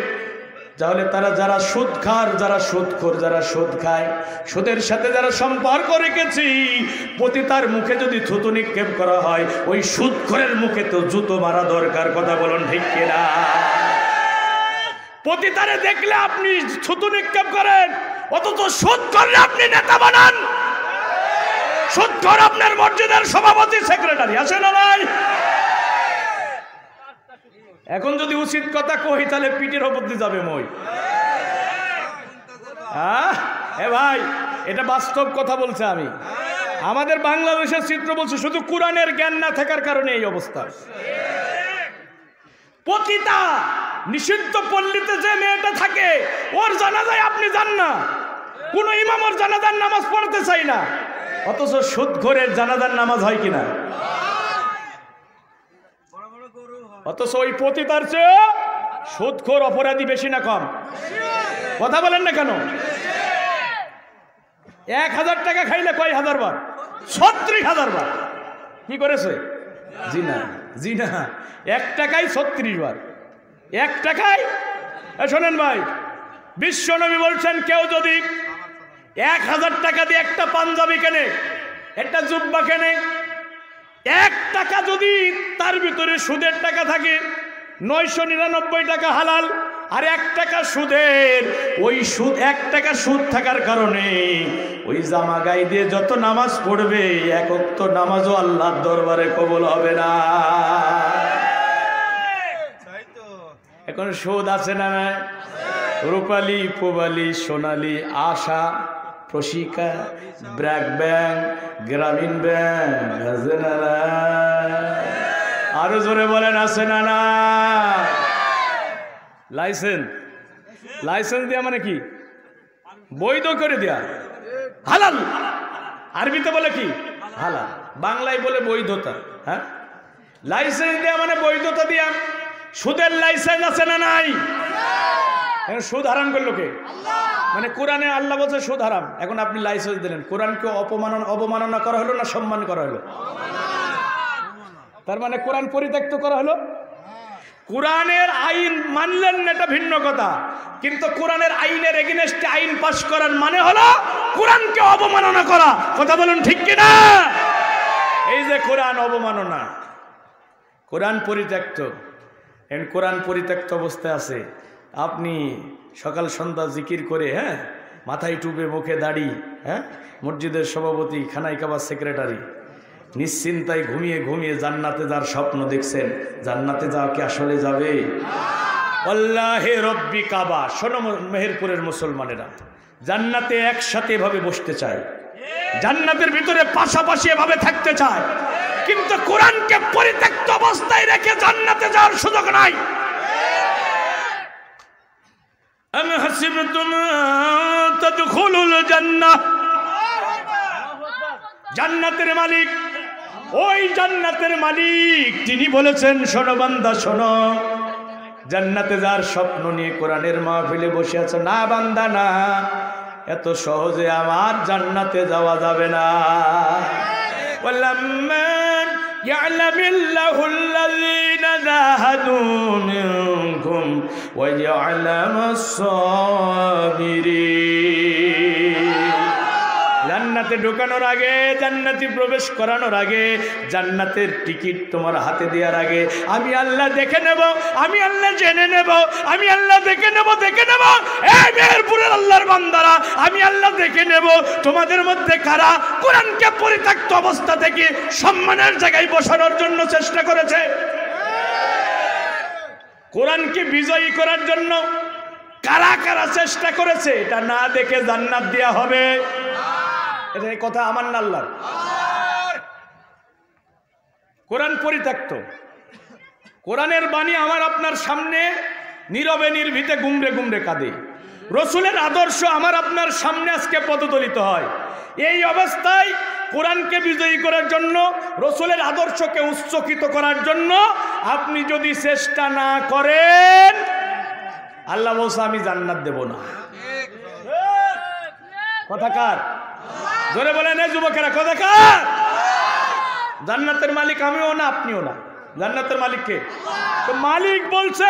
তাহলে তারা যারা সুদ খার, যারা সুদখোর, যারা সুদ খায়, সুদের সাথে যারা সম্পর্ক রেখেছি, পতিতার মুখে যদি থুতু নিক্ষেপ করা হয়, ওই সুদখোরের মুখে তো জুতো মারা দরকার। কথা বলুন ঠিক কিনা? পতিতারে দেখলে আপনি থুতু নিক্ষেপ করেন, অথচ সুদখোররে আপনি নেতা বানান। সুদখোর আপনার মসজিদের সভাপতি, সেক্রেটারি, আছে না নাই? এখন যদি উচিত কথা কই, তাহলে পিঠের ওপর দিয়ে যাবে মই। এ ভাই, এটা বাস্তব কথা বলছে আমি। আমাদের বাংলাদেশের চিত্র বলছে, শুধু কোরআনের জ্ঞান না থাকার কারণে এই অবস্থা। পতিতা নিষিদ্ধ পল্লীতে যে মেয়েটা থাকে, ওর জানাজায় আপনি যান না, কোন ইমাম ওর জানাজার নামাজ পড়তে চাই না, অথচ সুদখোরের জানাজার নামাজ হয় কিনা? অথচ ওই পতিতার চেয়ে সুদখোর অপরাধী বেশি না কম? কথা বলেন না কেন? 1000 টাকা খাইলে কয় হাজার বার? 36,000 বার। কি করেছে? জিনা। জিনা 1 টাকায় 36 বার। 1 টাকায়। শোনেন ভাই, বিশ্ব নবী বলছেন, কেউ যদি 1000 টাকা দিয়ে একটা পাঞ্জাবি কেনে, একটা জুব্বা কেনে, 1 টাকা যদি তার ভিতরে সুদের টাকা থাকে, 999 টাকা হালাল, আর 1 টাকা সুদের। ওই সুদ, 1 টাকা সুদ থাকার কারণে ওই জামা গায়ে দিয়ে যত নামাজ পড়বে, এক ওয়াক্ত নামাজও আল্লাহর দরবারে কবুল হবে না। এখন সুদ আছে না নাই? রূপালী, পুবালী, সোনালী, আশা, প্রশিকা, ব্র্যাক ব্যাংক, গ্রামীণ ব্যাংক, আছে না না? আরো জোরে বলেন, আছে না না? লাইসেন্স, লাইসেন্স দেয়া মানে কি? বৈধ করে দেয়া। হালাল আরবিতে বলে কি? হালাল। বাংলায় বলে বৈধতা। হ্যাঁ, লাইসেন্স দেয়া মানে বৈধতা দিয়া। সুদের লাইসেন্স আছে না নাই? সুদ হারাম করলো কে? মানে কোরআনে আল্লাহ বলছে সুদ হারাম, এখন আপনি লাইসেন্স দিলেন। কোরআনকে অবমাননা করা হলো না সম্মান করা হলো? তার মানে কোরআন পরিত্যক্ত করা হলো। কোরআনের আইন মানলেন না, এটা ভিন্ন কথা, কিন্তু কোরআনের আইনের এগেইনস্টে আইন পাশ করার মানে হলো কোরআনকে অবমাননা করা। কথা বলুন ঠিক কিনা? এই যে কোরআন অবমাননা, কোরআন পরিত্যক্ত। কোরআন পরিত্যক্ত অবস্থায় আছে, আপনি সকাল সন্ধ্যা জিকির করে, হ্যাঁ, মাথায় টুপে, মুখে দাড়ি, হ্যাঁ, মসজিদের সভাপতি, খানাই কাবার সেক্রেটারি, নিশ্চিন্তায় ঘুমিয়ে ঘুমিয়ে জান্নাতে যার স্বপ্ন দেখছেন, জান্নাতে যাওয়া কি আসলে যাবে? আল্লাহে রব্বি কাবা। শোনো মেহেরপুরের মুসলমানেরা, জান্নাতে একসাথে এভাবে বসতে চায়, জান্নাতের ভিতরে পাশাপাশি এভাবে থাকতে চায়, কিন্তু কোরআনকে পরিত্যক্ত অবস্থায় রেখে জান্নাতে যাওয়ার সুযোগ নাই। আম হাসিবতুম তাদখুলুল জান্নাহ। জান্নাতের মালিক, ওই জান্নাতের মালিক তিনি বলেছেন, শোনো বান্দা শোনো, জান্নাতে যার স্বপ্ন নিয়ে কোরআনের মাহফিলে বসে আছে, না বান্দা না, এত সহজে আমার জান্নাতে যাওয়া যাবে না। ওয়ালাম্মান ইয়ালামিল্লাহুল্লাযীনা জাহাদু মিনকুম ওয়া ইয়ালামাস সাবিরিন। জান্নাতে ঢোকানোর আগে, জান্নাতে প্রবেশ করানোর আগে, জান্নাতের টিকিট তোমার হাতে দেওয়ার আগে আমি আল্লাহ দেখে নেব, আমি আল্লাহ জেনে নেব, আমি আল্লাহ দেখে নেব, দেখে নেব। এই মেহেরপুরের আল্লাহর বান্দারা, আমি আল্লাহ দেখে নেব তোমাদের মধ্যে কারা কোরআনকে পরিত্যক্ত অবস্থা থেকে সম্মানের জায়গায় বসানোর জন্য চেষ্টা করেছে, কোরআনকে বিজয়ী করার জন্য কারা কারা চেষ্টা করেছে। এটা না দেখে জান্নাত দেয়া হবে? এটা এই কথা আমার না আল্লাহর। কোরআন পরিত্যক্ত, কোরআনের বাণী আমার আপনার সামনে নীরবে নির্ভীতে গুমরে গুমরে কাঁদে। রসুলের আদর্শ আমার আপনার সামনে আজকে পদদলিত হয়। এই অবস্থায় কোরআনকে বিজয়ী করার জন্য, রসুলের আদর্শকে উচ্চকিত করার জন্য আপনি যদি চেষ্টা না করেন, আল্লাহ বলছে আমি জান্নাত দেব না। কথা কার? জোরে বলেন এই যুবকেরা, কথা কার? জান্নাতের মালিক আমিও না, আপনিও না। জান্নাতের মালিক কে? তো মালিক বলছে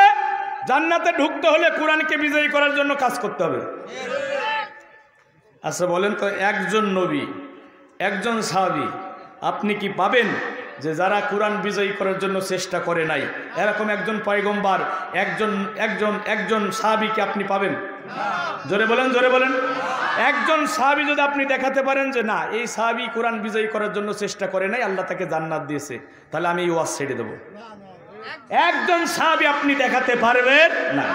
জান্নাতে ঢুকতে হলে কোরআনকে বিজয়ী করার জন্য কাজ করতে হবে। আচ্ছা বলেন তো, একজন নবী, একজন সাহাবী আপনি কি পাবেন যে যারা কোরআন বিজয়ী করার জন্য চেষ্টা করে নাই, এরকম একজন পয়গম্বর, একজন সাহাবীকে আপনি পাবেন? জোরে বলেন, জোরে বলেন। একজন সাহাবী যদি আপনি দেখাতে পারেন যে না, এই সাহাবী কোরআন বিজয়ী করার জন্য চেষ্টা করে নাই, আল্লাহ তাকে জান্নাত দিয়েছে, তাহলে আমি এই ওয়াজ ছেড়ে দেবো। একজন সাহাবী আপনি দেখাতে পারবেন না।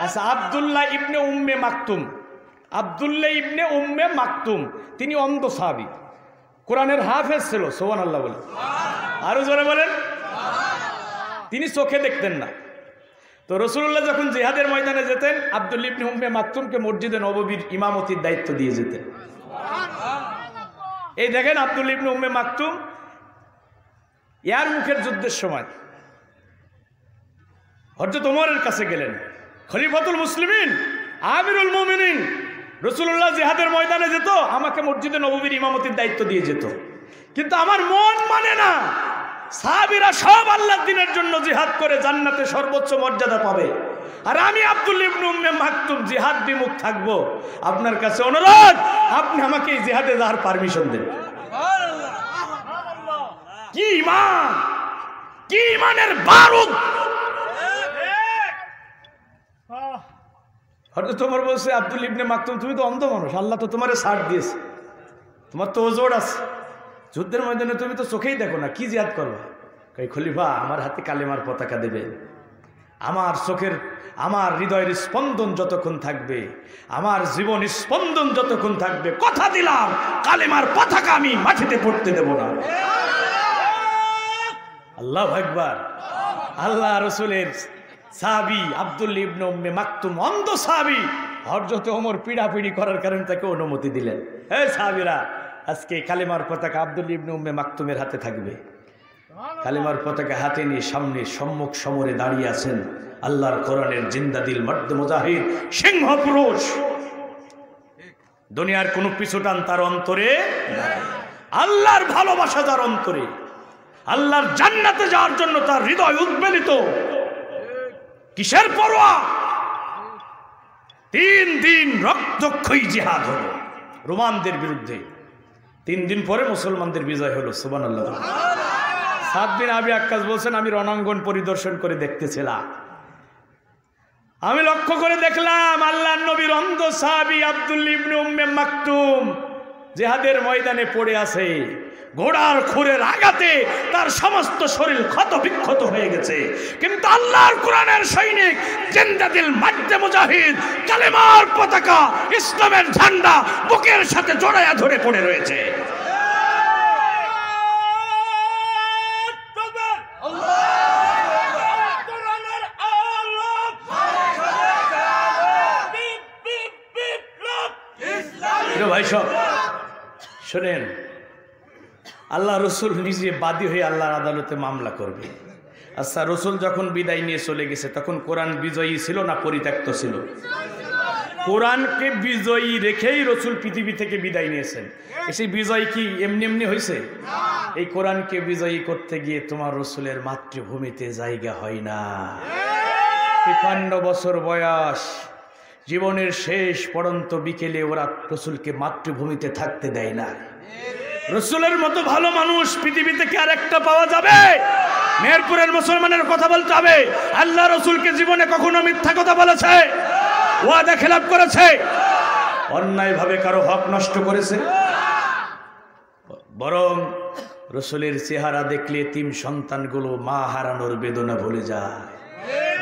আচ্ছা, আব্দুল্লাহ ইবনে উম্মে মাকতুম, আব্দুল্লাহ ইবনে উম্মে মাকতুম, তিনি অন্ধ সাহাবী, কোরআনের হাফেজ ছিল, সুবহানাল্লাহ বলেন, আরো জোরে বলেন। তিনি চোখে দেখতেন না। তো রাসূলুল্লাহ যখন জিহাদের ময়দানে যেতেন, আব্দুল্লাহ ইবনে উম্মে মাকতুমকে মসজিদে নববীর ইমামতির দায়িত্ব দিয়ে যেতেন। এই দেখেন আব্দুল্লাহ ইবনে উম্মে মাকতুম ইয়ারমুকের যুদ্ধের সময় হযরত ওমরের কাছে গেলেন, খলিফাতুল মুসলিমিন, আমিরুল মুমিনিন, রাসূলুল্লাহ জিহাদের ময়দানে যেত, আমাকে মসজিদে নববীর ইমামতির দায়িত্ব দিয়ে যেত, কিন্তু আমার মন মানে না, সাহাবীরা সব আল্লাহর দ্বীনের জন্য জিহাদ করে জান্নাতে সর্বোচ্চ মর্যাদা পাবে, আর আমি আব্দুল্লাহ ইবনে উম্মে মাকতুম জিহাদ বিমুখ থাকব। আপনার কাছে অনুরোধ, আপনি আমাকে এই জিহাদে যাওয়ার পারমিশন দেন। কি ঈমান, কি ঈমানের বারুদ! হযরত ওমর বলছে, আব্দুল্লাহ ইবনে মাকতুম তুমি তো অন্ধ মানুষ, আল্লাহ তো তোমারে ছাড় দিয়েছে, তোমার তো ওজোর আছে, যুদ্ধের ময়দানে তুমি তো চোখেই দেখো না, কি জিহাদ করবে? কই খলিফা, আমার হাতে কালেমার পতাকা দেবে, আমার চোখের, আমার হৃদয়ের স্পন্দন যতক্ষণ থাকবে, আমার জীবন স্পন্দন যতক্ষণ থাকবে, কথা দিলাম কালেমার পতাকা আমি মাটিতে পড়তে দেব না। আল্লাহু আকবার। আল্লাহ রাসূলের সাহাবী আব্দুল্লাহ ইবনে উম্মে মাকতুম, অন্ধ সাহাবী, হযরত ওমর পিড়াপিড়ি করার কারণে তাকে অনুমতি দিলেন, হে সাহাবীরা, আজকে কালেমার পতাকা আব্দুল্লাহ ইবনে উম্মে মাকতুমের হাতে থাকবে। কালেমার পতাকা হাতে নিয়ে সামনে সম্মুখ সমরে দাঁড়িয়ে আছেন আল্লাহর কোরআনের জিন্দা দিল, মর্দ মুজাহিদ, সিংহ পুরুষ। দুনিয়ার কোন পিছুটান তার অন্তরে নাই, আল্লাহর ভালোবাসা তার অন্তরে, আল্লাহর জান্নাতে যাওয়ার জন্য তার হৃদয় উদ্বেলিত। কিসের পরোয়া? 3 দিন রক্তক্ষয়ী জিহাদ হলো রোমানদের বিরুদ্ধে, 3 দিন পরে মুসলমানদের বিজয় হলো, সুবহানাল্লাহ। 7 দিন আবি আক্কাস বলছেন, আমি রণাঙ্গন পরিদর্শন করে দেখতেছিলাম, আমি লক্ষ্য করে দেখলাম আল্লাহর নবীর অন্ধ সাহাবী আব্দুল্লাহ ইবনে উম্মে মাকতুম জিহাদের ময়দানে পড়ে আছে, ঘোড়ার খুরের আঘাতে তার সমস্ত শরীর ক্ষত বিক্ষত হয়ে গেছে, কিন্তু আল্লাহর কোরআনের সৈনিক, জিন্দা দিল, মর্দে মুজাহিদ, কালেমার পতাকা, ইসলামের ঝান্ডা বুকের সাথে জড়ায়া ধরে পড়ে রয়েছে। ভাই সব শোনেন, আল্লাহ রসুল নিজে বাদী হয়ে আল্লাহর আদালতে মামলা করবে। আচ্ছা, রসুল যখন বিদায় নিয়ে চলে গেছে তখন কোরআন বিজয়ী ছিল না পরিত্যক্ত ছিল? কোরআনকে বিজয়ী রেখেই রসুল পৃথিবী থেকে বিদায় নিয়েছেন। সেই বিজয় কি এমনি এমনি হয়েছে? এই কোরআনকে বিজয়ী করতে গিয়ে তোমার রসুলের মাতৃভূমিতে জায়গা হয় না। 53 বছর বয়স, জীবনের শেষ পর্যন্ত বিকেলে ওরা রসুলকে মাতৃভূমিতে থাকতে দেয় না। রসুলের মতো ভালো মানুষ পৃথিবী থেকে আর একটা পাওয়া যাবে? মেহেরপুরের মুসলমানের কথা বলতে হবে, আল্লাহ রসুলকে জীবনে কখনো মিথ্যা কথা বলেছে, ওয়াদা খেলাপ করেছে, অন্যায় ভাবে কারো হক নষ্ট করেছে? বরং রসুলের চেহারা দেখলে এতিম সন্তানগুলো মা হারানোর বেদনা ভুলে যায়,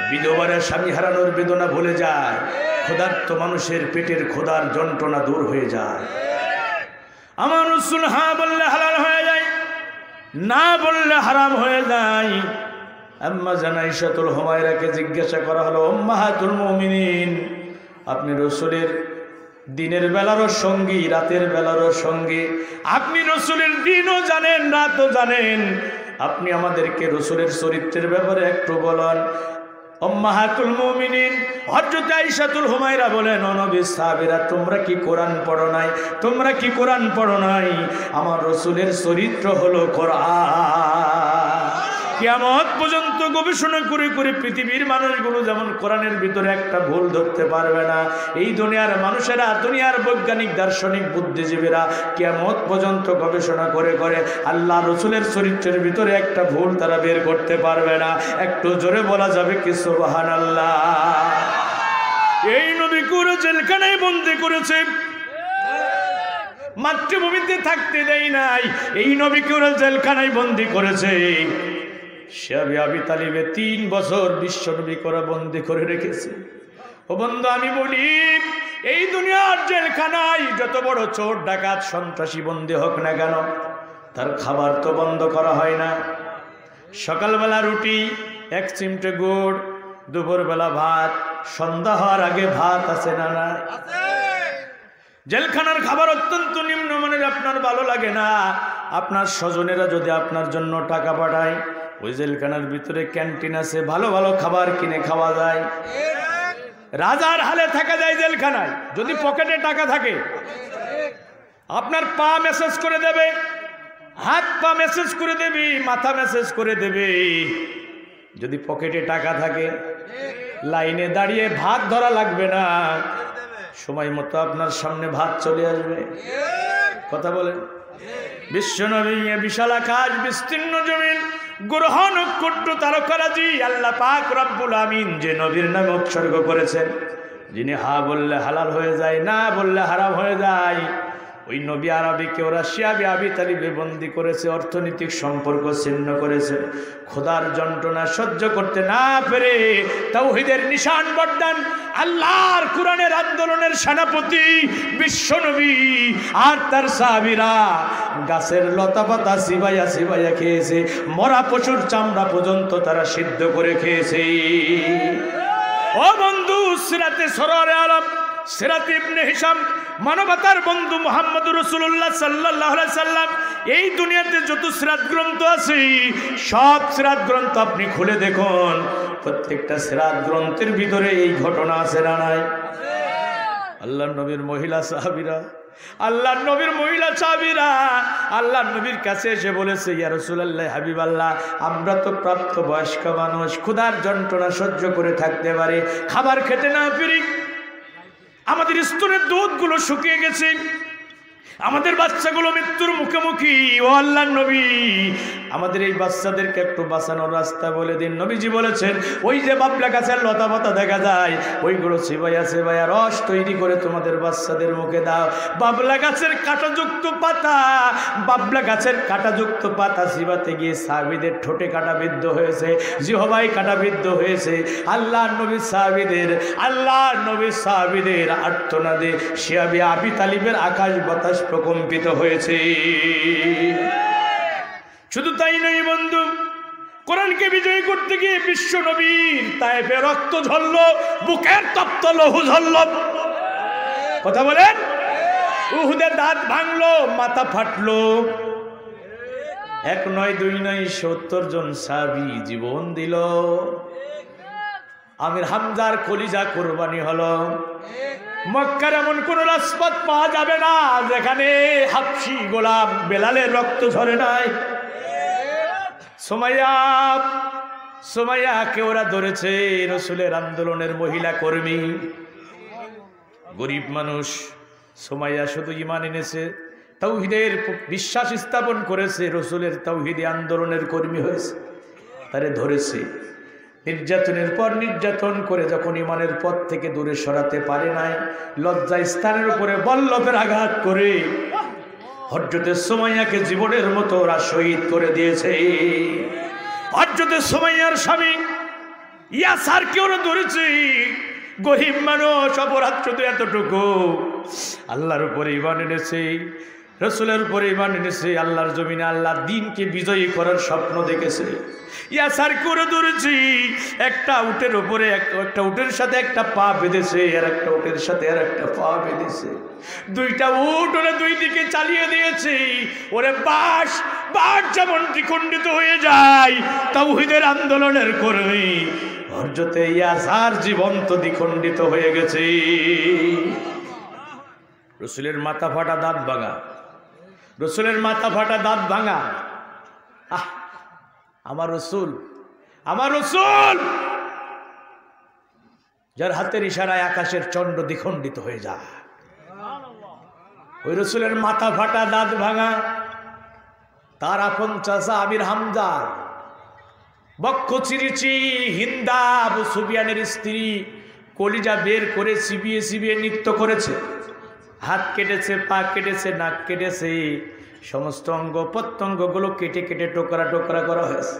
বিধবারা স্বামী হারানোর বেদনা ভুলে যায়, ক্ষুধার্ত মানুষের পেটের ক্ষুধার যন্ত্রণা দূর হয়ে যায়। আমার রসুল হ্যাঁ বললে হালাল হয়ে যায়, না বললে হারাম হয়ে যায়। আম্মা জান আয়েশাতুল হুমায়রাকে জিজ্ঞাসা করা হলো, উম্মাহাতুল মুমিনিন, আপনি রসুলের দিনের বেলারও সঙ্গী, রাতের বেলারও সঙ্গী, আপনি রসুলের দিনও জানেন, রাতও জানেন, আপনি আমাদেরকে রসুলের চরিত্রের ব্যাপারে একটু বলেন। উম্মাহাতুল মুমিনিন হযরত আয়েশাতুল হুমায়রা বলেন, ও নবী সাহাবীরা, তোমরা কি কোরআন পড়ো নাই? তোমরা কি কোরআন পড়ো নাই? আমার রাসূলের চরিত্র হলো কোরআন। কিয়ামত পর্যন্ত গবেষণা করে করে পৃথিবীর মানুষগুলো যেমন কোরআনের ভিতরে একটা ভুল ধরতে পারবে না, এই দুনিয়ার মানুষেরা, দুনিয়ার বৈজ্ঞানিক দার্শনিক বুদ্ধিজীবীরা কিয়ামত পর্যন্ত গবেষণা করে করে আল্লাহ রসুলের চরিত্রের ভিতরে একটা ভুল তারা বের করতে পারবে না। একটু জোরে বলা যাবে কি সুবহানাল্লাহ। এই নবী করে জেলখানায় বন্দী করেছে, মাতৃভূমিতে থাকতে দেয় নাই, এই নবীকে ওরা জেলখানায় বন্দী করেছে। শিয়াবে আবি তালিবে 3 বছর বিশ্ব নবী করা বন্দী করে রেখেছে। ও বন্ধু, আমি বলি, এই দুনিয়ার জেলখানায় যত বড় চোর ডাকাত সন্ত্রাসী বন্দী হোক না কেন, তার খাবার তো বন্ধ করা হয় না। সকালবেলা রুটি, 1 চিমটে গুড়, দুপুরবেলা ভাত, সন্ধ্যা হওয়ার আগে ভাত আছে না? না। জেলখানার খাবার অত্যন্ত নিম্নমানের, আপনার ভালো লাগে না। আপনার স্বজনেরা যদি আপনার জন্য টাকা পাঠায়, ওই জেলখানার ভিতরে ক্যান্টিন আছে, ভালো ভালো খাবার কিনে খাওয়া যায়। রাজার হালে থাকা যায় জেলখানায়, যদি পকেটে টাকা থাকে। আপনার পা মেসেজ করে দেবে, হাত পা মেসেজ করে দেবে, মাথা মেসেজ করে দেবে। যদি পকেটে টাকা থাকে, লাইনে দাঁড়িয়ে ভাত ধরা লাগবে না, সময় মতো আপনার সামনে ভাত চলে আসবে। কথা বলেন। বিশ্বনবী বিশাল আকাশ, বিস্তীর্ণ জমিন, গ্রহ নক্ষত্র, তারকারাজি, আল্লাহ পাক রব্বুল আমিন যে নবীর নামে উৎসর্গ করেছেন, যিনি হা বললে হালাল হয়ে যায়, না বললে হারাম হয়ে যায়, ওই নবী আরবিকে ওরা শিয়াবে আবি তালিবে বন্দী করেছে, অর্থনৈতিক সম্পর্ক ছিন্ন করেছে। খোদার যন্ত্রণা সহ্য করতে না পেরে তাওহীদের নিশান বর্দান, আল্লাহর কোরআনের আন্দোলনের সেনাপতি বিশ্বনবী আর তার সাহাবীরা গাছের লতা পাতা সিবাইয়া সিবাইয়া খেয়েছে, মরা পশুর চামড়া পর্যন্ত তারা সিদ্ধ করে খেয়েছে। ও বন্ধু, সিরাতে সরওয়ারে আলম সিরাত ইবনে হিশাম, মানবতার বন্ধু মুহাম্মদুর রাসূলুল্লাহ সাল্লাল্লাহু আলাইহি সাল্লাম, এই দুনিয়াতে যত সিরাত গ্রন্থ আছে, সব সিরাত গ্রন্থ আপনি খুলে দেখুন, প্রত্যেকটা সিরাত গ্রন্থের ভিতরে এই ঘটনা আছে না নাই? আল্লাহর নবীর মহিলা সাহাবীরা, আল্লাহর নবীর মহিলা সাহাবীরা আল্লাহর নবীর কাছে এসে বলেছে, ইয়া রাসূলুল্লাহ, হাবিবাল্লাহ, আমরা তো প্রাপ্ত বয়স্ক মানুষ, ক্ষুধার যন্ত্রণা সহ্য করে থাকতে পারি, খাবার খেতে না পারি, আমাদের স্তনের দুধগুলো শুকিয়ে গেছে, আমাদের বাচ্চাগুলো মৃত্যুর মুখোমুখি। ও আল্লাহর নবী, আমাদের এই বাচ্চাদেরকে একটু বাঁচানোর রাস্তা বলে দিন। নবীজি বলেছেন, ওই যে বাবলা গাছের লতা পাতা দেখা যায়, ওইগুলো চিবাইয়া চিবাইয়া রস তৈরি করে তোমাদের বাচ্চাদের মুখে দাও। বাবলা গাছের কাঁটাযুক্ত পাতা, বাবলা গাছের কাঁটাযুক্ত পাতা চিবাতে গিয়ে সাহাবীদের ঠোঁটে কাঁটা বিদ্ধ হয়েছে, জিহ্বায় কাঁটা বিদ্ধ হয়েছে। আল্লাহর নবীর সাহাবীদের আর্তনাদে শিয়াবে আবি তালিবের আকাশ বাতাস প্রকম্পিত হয়েছে। শুধু তাই নয় বন্ধু, কোরআনকে বিজয়ী করতে গিয়ে বিশ্ব নবীর তায়েফে রক্ত ঝরল, বুকের তপ্ত লহু ঝরল। কথা বলেন। উহুদের দাঁত ভাঙলো, মাথা ফাটলো। 1 নয় 2 নয় 70 জন সাহাবী জীবন দিল। আমির হামজার কলিজা কুরবানি হলো। মক্কার এমন কোন রাজপথ পাওয়া যাবে না যেখানে হাবশী গোলাম বেলালের রক্ত ঝরে নাই। সুমাইয়াকে ওরা ধরেছে, রসুলের আন্দোলনের মহিলা কর্মী, গরিব মানুষ। সুমাইয়া শুধু ঈমান এনেছে, তাওহীদের বিশ্বাস স্থাপন করেছে, রসুলের তাওহীদি আন্দোলনের কর্মী হয়েছে, তারে ধরেছে। নির্যাতনের পর নির্যাতন করে যখন ঈমানের পথ থেকে দূরে সরাতে পারে নাই, লজ্জা স্থানের উপরে বল্লভের আঘাত করে হযরতে সুমাইয়াকে জীবনের মতো ওরা শহীদ করে দিয়েছে। হযরতে সুমাইয়ার স্বামী ইয়াসারকে ওরা ধরেছে, গরিব মানুষ, অপরাধ শুধু এতটুকু, আল্লাহর উপরে ঈমান এনেছে, রসুলের উপরে ঈমান এনেছে, আল্লাহর জমিনে আল্লাহ দ্বীনকে বিজয়ী করার স্বপ্ন দেখেছে। ইয়াসার করে ধরেছি, একটা উটের উপরে একটা উটের সাথে একটা পা বেঁধেছে, আর একটা উটের সাথে আর একটা পা বেঁধেছে, 2টা উট ওরা 2 দিকে চালিয়ে দিয়েছে। ওরে বাস যেমন দ্বিখণ্ডিত হয়ে যায়, তাওহীদের আন্দোলনের কর্মী হযরতে ইয়াসার জীবন্ত দ্বিখণ্ডিত হয়ে গেছে। রসুলের মাথা ফাটা দাঁত ভাঙা, রসুলের মাথা ফাটা দাঁত ভাঙা। আমার রসুল, আমার রসুল যার হাতের ইশারায় আকাশের চন্দ্র দ্বিখণ্ডিত হয়ে যায়, ওই রসুলের মাথা ফাটা দাঁত ভাঙা। তার আপন চাচা আমির হামজা বক্ষ চিরিচি হিন্দা আবু সুফিয়ানের স্ত্রী কলিজা বের করে চিবিয়ে চিবিয়ে নৃত্য করেছে। হাত কেটেছে, পা কেটেছে, নাক কেটেছে, সমস্ত অঙ্গ প্রত্যঙ্গগুলো কেটে কেটে টোকরা টোকরা করা হয়েছে।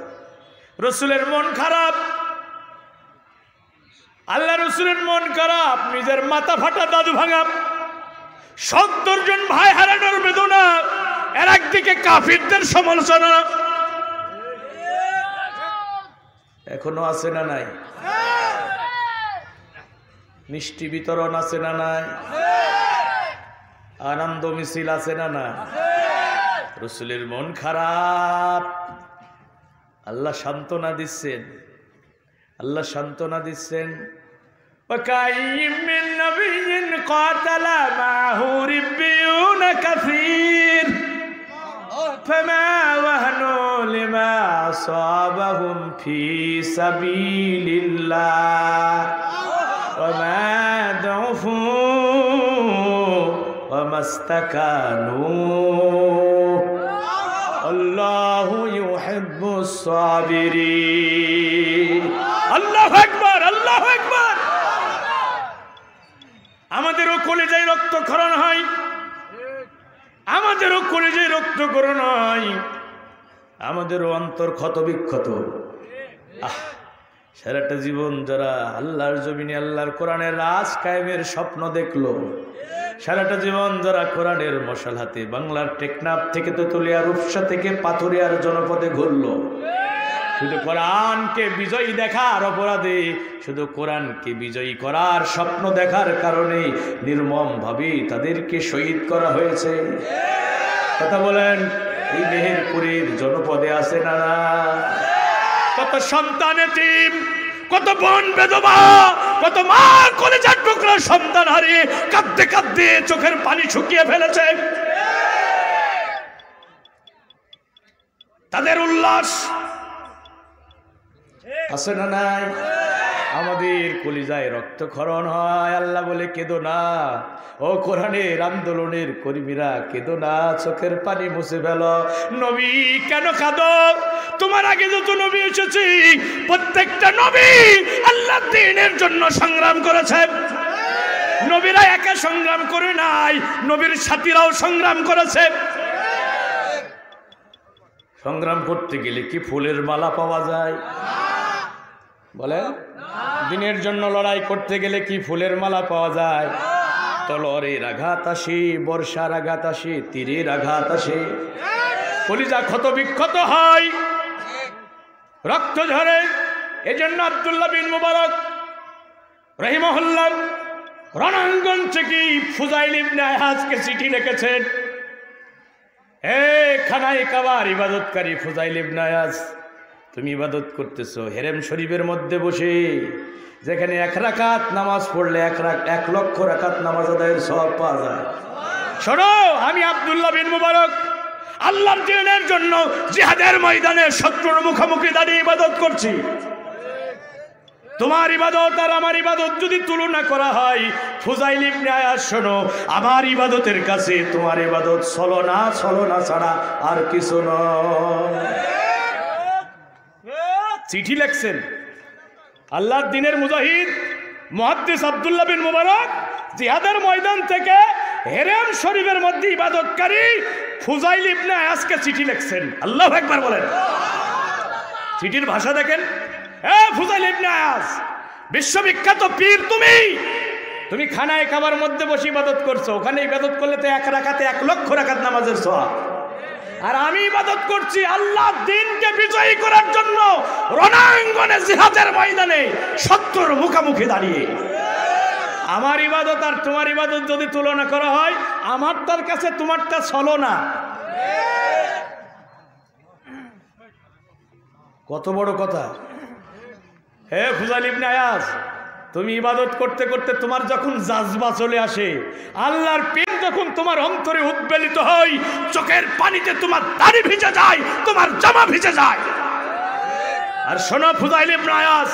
রসুলের মন খারাপ, আল্লাহ রসুলের মন খারাপ, নিজের মাথা ফাটা দাঁত ভাঙা, ৭০ জন ভাই হারানোর বেদনা, এর একদিকে কাফিরদের সমালোচনা। এখনো আছে না নাই? মিষ্টি বিতরণ আছে না নাই? আনন্দ মিছিল আছে না না? রসুলের মন খারাপ, আল্লাহ সান্ত্বনা দিচ্ছেন, আল্লাহ সান্ত্বনা দিচ্ছেন। وكأين من نبي قاتل معه ربيون كثير فما وهنوا لما أصابهم في سبيل الله وما ضعفوا وما استكانوا الله يحب الصابرين الله أكبر الله أكبر। আমাদেরও কলিজায় রক্তক্ষরণ হয়, আমাদেরও কলিজায় রক্তক্ষরণ হয়, আমাদেরও অন্তর ক্ষত বিক্ষত। সারাটা জীবন যারা আল্লাহর জমিনে আল্লাহর কোরআনের রাজ কায়েমের স্বপ্ন দেখলো, সারাটা জীবন যারা কোরআনের মশাল হাতে বাংলার টেকনাফ থেকে তেতুলিয়া রূপসা থেকে পাথুরিয়ার জনপদে ঘুরলো, শুধু কোরআনকে বিজয়ী দেখার অপরাধে, শুধু কোরআনকে বিজয়ী করার স্বপ্ন দেখার কারণে নির্মমভাবে তাদেরকে শহীদ করা হয়েছে। কথা বলেন, এই মেহেরপুরের জনপদে আছে না না? কত সন্তান এতিম, কত বোন বেদবা, কত মা কলেজার টুকরা সন্তান হারিয়ে কাঁদতে কাঁদতে চোখের পানি শুকিয়ে ফেলেছে। তাদের উল্লাস আছে না নাই? আমাদের কলিজায় রক্তক্ষরণ হয়। আল্লাহ বলে কেঁদো না, ও কোরআনের আন্দোলনের কর্মীরা কেঁদো না, চোখের পানি মুছে ফেলো। নবী কেন কাঁদো? তোমার আগে যত নবী এসেছে প্রত্যেকটা নবী আল্লাহর দ্বীনের জন্য সংগ্রাম করেছে। নবীরা একা সংগ্রাম করে নাই, নবীর সাথীরাও সংগ্রাম করেছে। সংগ্রাম করতে গেলে কি ফুলের মালা পাওয়া যায়? বলেন, দিনের জন্য লড়াই করতে গেলে কি ফুলের মালা পাওয়া যায়? তলোয়ারের আঘাত আসে, বর্ষার আঘাত আসে, তীরের আঘাত আসে, কলিজা ক্ষত বিক্ষত হয়, রক্ত ঝরে। এজন্য আব্দুল্লাহ বিন মুবারক রাহিমাহুল্লাহ রণাঙ্গন থেকে ফুজাইল ইবনে আয়াজকে চিঠি লিখেছেন। হে খানায়ে কাবার ইবাদতকারী ফুজাইল ইবনে আয়াজ, তুমি ইবাদত করতেছো হেরেম শরীফের মধ্যে বসে, যেখানে 1 রাকাত নামাজ পড়লে 1 লক্ষ রাকাত নামাজ আদায়ের সওয়াব পাওয়া যায়। শোনো, আমি আব্দুল্লাহ বিন মুবারক আল্লাহর দ্বীনের জন্য জিহাদের ময়দানে শত্রুর মুখোমুখি দাঁড়িয়ে ইবাদত করছি। তোমার ইবাদত আর আমার ইবাদত যদি তুলনা করা হয়, ফুজাইল ইবনে আয়াজ শোনো, আমার ইবাদতের কাছে তোমার ইবাদত ছলনা ছাড়া আর কিছু নয়। চিঠি লিখছেন আল্লাহর দ্বীনের মুজাহিদ মুহাদ্দিস আব্দুল্লাহ বিন মুবারক জিহাদের ময়দান থেকে হেরেম শরীফের মধ্যে ইবাদতকারী ফুজাইল ইবনে আয়াজকে চিঠি লিখছেন। আল্লাহু আকবার বলেন। চিঠির ভাষা দেখেন। এ ফুজাইল ইবনে আয়াজ, বিশ্ববিখ্যাত পীর, তুমি খানায়ে কাবার মধ্যে বসে ইবাদত করছো। ওখানে ইবাদত করলে তো 1 রাকাতে 1 লক্ষ রাকাত নামাজের সওয়াব। আর আমি ইবাদত করছি আল্লাহর দ্বীনকে বিজয়ী করার জন্য রণাঙ্গনে জিহাদের ময়দানে শত্রুর মুখোমুখি দাঁড়িয়ে। আমার ইবাদত আর তোমার ইবাদত যদি তুলনা করা হয়, আমারটার কাছে তোমারটা চলো না। কত বড় কথা! হে ফুজাইল ইবনে আয়াজ, তুমি ইবাদত করতে করতে তোমার যখন জাজবা চলে আসে, আল্লাহর প্রেম যখন তোমার অন্তরে উদ্বেলিত হয়, চোখের পানিতে তোমার দাড়ি ভিজে যায়, তোমার জামা ভিজে যায়। আর শোনো ফুজাইল ইবনে আয়াজ,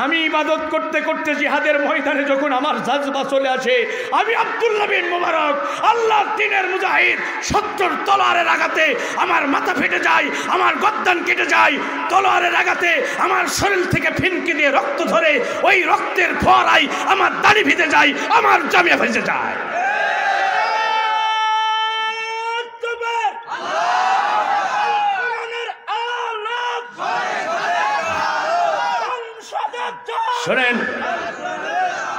আমি ইবাদত করতে করতে জিহাদের ময়দানে যখন আমার জাজবা চলে আসে, আমি আব্দুল্লাহ বিন মুবারক আল্লাহর দ্বীনের মুজাহিদ, 70 তলোয়ারের আঘাতে আমার মাথা ফেটে যায়, আমার গর্দান কেটে যায়, তলোয়ারের আঘাতে আমার শরীর থেকে ফিনকি দিয়ে রক্ত ধরে, ওই রক্তের ফোয়ারায় আমার দাড়ি ভিজে যায়, আমার জামা ভিজে যায়। শোনেন,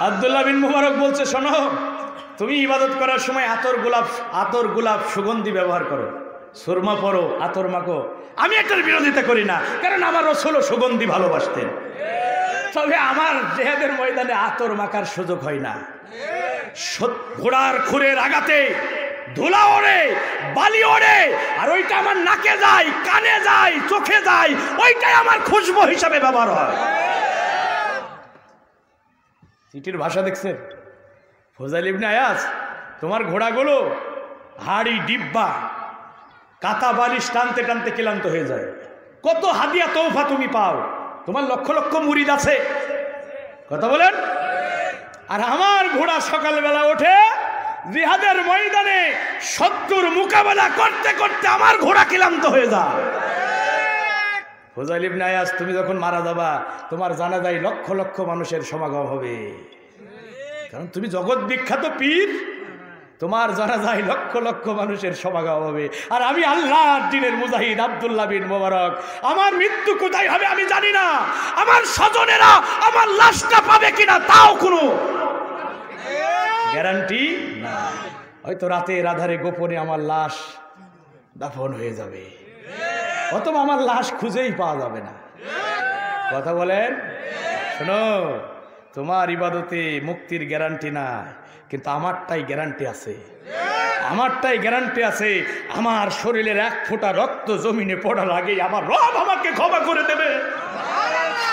আব্দুল্লাহ বিন মুবারক বলছে, শোনো, তুমি ইবাদত করার সময় আতর গোলাপ সুগন্ধি ব্যবহার করো, সুরমা পরো, আতর মাখো। আমি এটার বিরোধিতা করি না, কারণ আমার রাসূল সুগন্ধি ভালোবাসতেন। তবে আমার জিহাদের ময়দানে আতর মাখার সুযোগ হয় না। ঘোড়ার খুরের আঘাতে ধুলা ওড়ে, বালি ওড়ে, আর ওইটা আমার নাকে যায়, কানে যায়, চোখে যায়, ওইটাই আমার খুশবু হিসাবে ব্যবহার হয়। চিঠির ভাষা দেখছেন? ফুজাইল ইবনে আয়াজ, তোমার ঘোড়াগুলো হাড়ি ডিব্বা কাতা বালিশ টানতে টানতে ক্লান্ত হয়ে যায়। কত হাদিয়া তৌফা তুমি পাও, তোমার লক্ষ লক্ষ মুরিদ আছে, কথা বলেন। আর আমার ঘোড়া সকালবেলা ওঠে জিহাদের ময়দানে শত্রুর মোকাবেলা করতে করতে আমার ঘোড়া ক্লান্ত হয়ে যায়। ফুজাইল ইবনে আয়াজ, তুমি যখন মারা যাবা, তোমার জানাজায় লক্ষ লক্ষ মানুষের সমাগম হবে, কারণ তুমি জগৎ বিখ্যাত পীর, তোমার জানাজায় লক্ষ লক্ষ মানুষের সমাগম হবে। আর আমি আল্লাহর দ্বীনের মুজাহিদ আব্দুল্লাহ বিন মুবারক, আমার মৃত্যু কোথায় হবে আমি জানি না, আমার স্বজনেরা আমার লাশটা পাবে কিনা তাও কোনো গ্যারান্টি না। হয়তো রাতের আধারে গোপনে আমার লাশ দাফন হয়ে যাবে, অথবা আমার লাশ খুঁজেই পাওয়া যাবে না, কথা বলেন। শোনো, তোমার ইবাদতে মুক্তির গ্যারান্টি নাই, কিন্তু আমারটাই গ্যারান্টি আছে, আমারটাই গ্যারান্টি আছে। আমার শরীরের এক ফোঁটা রক্ত জমিনে পড়ার আগেই আমার রব আমাকে ক্ষমা করে দেবে,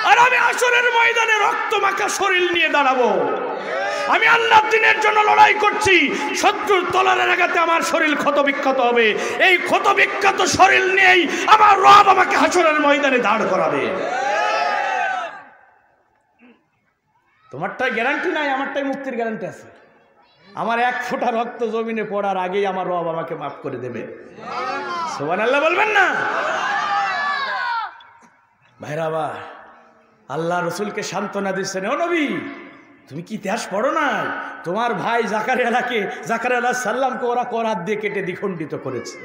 আর আমি আসরের ময়দানে রক্ত মাখা শরীর নিয়ে দাঁড়াবো। আমি আল্লাহর দ্বীনের জন্য লড়াই করছি, শত্রুর তলোয়ারের আঘাতে আমার শরীর ক্ষতবিক্ষত হবে, এই ক্ষতবিক্ষত শরীর নিয়েই আমার রব আমাকে হাসরের ময়দানে দাঁড় করাবে। তোমারটাই গ্যারান্টি নাই, আমারটাই মুক্তির গ্যারান্টি আছে। আমার এক ফোঁটা রক্ত জমিনে পড়ার আগেই আমার রব আমাকে মাফ করে দেবে। সুবহানাল্লাহ বলবেন না? ভাইরা, আবার আল্লাহ রসুলকে সান্ত্বনা দিচ্ছেন, ও নবী, তুমি কি ইতিহাস পড়ো না? তোমার ভাই জাকারিয়া আলাইহিস সালামকে ওরা করাত দিয়ে কেটে দ্বিখণ্ডিত করেছে।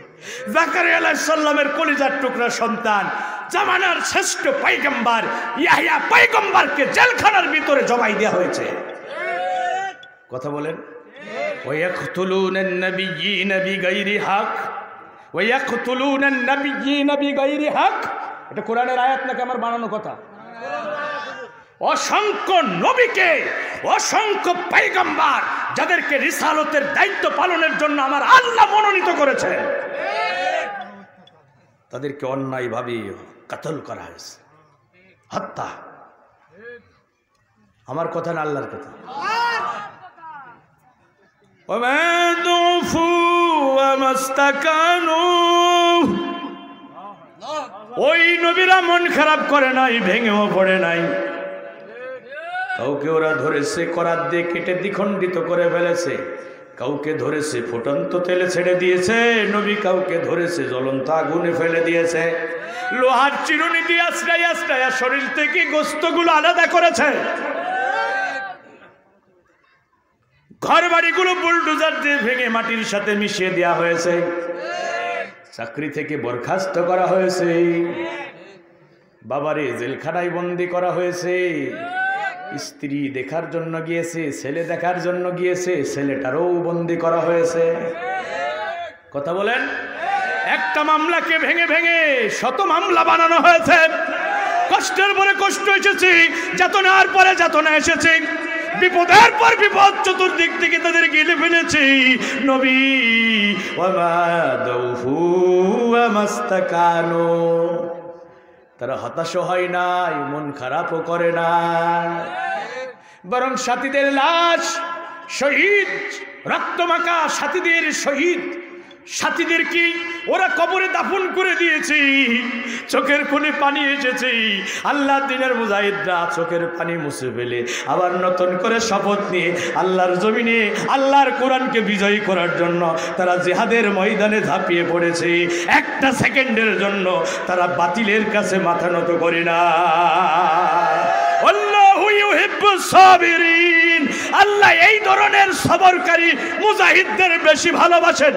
জাকারিয়া আলাইহিস সালামের কলিজার টুকরা সন্তান, জামানার শ্রেষ্ঠ পয়গম্বর ইয়াহইয়া পয়গম্বরকে জেলখানার ভিতরে জবাই দেওয়া হয়েছে, কথা বলেন। ওয়ায়াকতুলুনান নাবিয়্যিনা বিগাইরি হক, ওয়ায়াকতুলুনান নাবিয়্যিনা বিগাইরি হক, এটা কোরআনের আয়াত নাকি আমার বানানো কথা? অসংখ্য নবীকে, অসংখ্য পয়গম্বর যাদেরকে রিসালতের দায়িত্ব পালনের জন্য আমার আল্লাহ মনোনীত করেছেন, তাদেরকে অন্যায়ভাবে কতল করা হয়েছে, হত্যা। আমার কথা না আল্লাহর কথা। ওই নবীরা মন খারাপ করে নাই, ভেঙেও পড়ে নাই। কাউকে ওরা ধরেছে করাত দিয়ে কেটে দ্বিখণ্ডিত করে ফেলেছে, কাউকে ধরেছে ফুটন্ত তেলে ছেড়ে দিয়েছে, নবী কাউকে ধরেছে জ্বলন্ত আগুনে ফেলে দিয়েছে, লোহার চিরুনি দিয়ে আশ্রয় আশ্রয় শরীর থেকে গোস্তগুলো আলাদা করেছে, ঘর বাড়িগুলো বুলডোজার দিয়ে ভেঙে মাটির সাথে মিশিয়ে দেওয়া হয়েছে, চাকরি থেকে বরখাস্ত করা হয়েছে, বাবারে জেলখানায় বন্দি করা হয়েছে, স্ত্রী দেখার জন্য গিয়েছে, ছেলে দেখার জন্য গিয়েছে, ছেলেটারও বন্দি করা হয়েছে, কথা বলেন। একটা মামলাকে ভেঙে ভেঙে শত মামলা বানানো হয়েছে, কষ্টের পরে কষ্ট এসেছে, যাতনার পরে যাতনা এসেছে, বিপদের পর বিপদ চতুর্দিক থেকে তাদের গিলে ফেলেছি। নবী ওয়া মা দাউফু ওয়া মাস্তাকানু, তারা হতাশ হয় না, মন খারাপও করে না, বরং সাথীদের লাশ শহীদ, রক্তমাখা সাথীদের শহীদ সাথীদের কি ওরা কবরে দাফন করে দিয়েছে, চোখের কোণে পানি এসেছে। আল্লাহ দিনের মুজাহিদরা চোখের পানি মুছে ফেলে আবার নতুন করে শপথ নিয়ে আল্লাহর জমিনে আল্লাহর কোরআনকে বিজয়ী করার জন্য তারা জিহাদের ময়দানে ঝাঁপিয়ে পড়েছে। একটা সেকেন্ডের জন্য তারা বাতিলের কাছে মাথা নত করে না। আল্লাহু ইউহিব্বুস সাবিরিন, আল্লাহ এই ধরনের সবরকারী মুজাহিদদের বেশি ভালোবাসেন।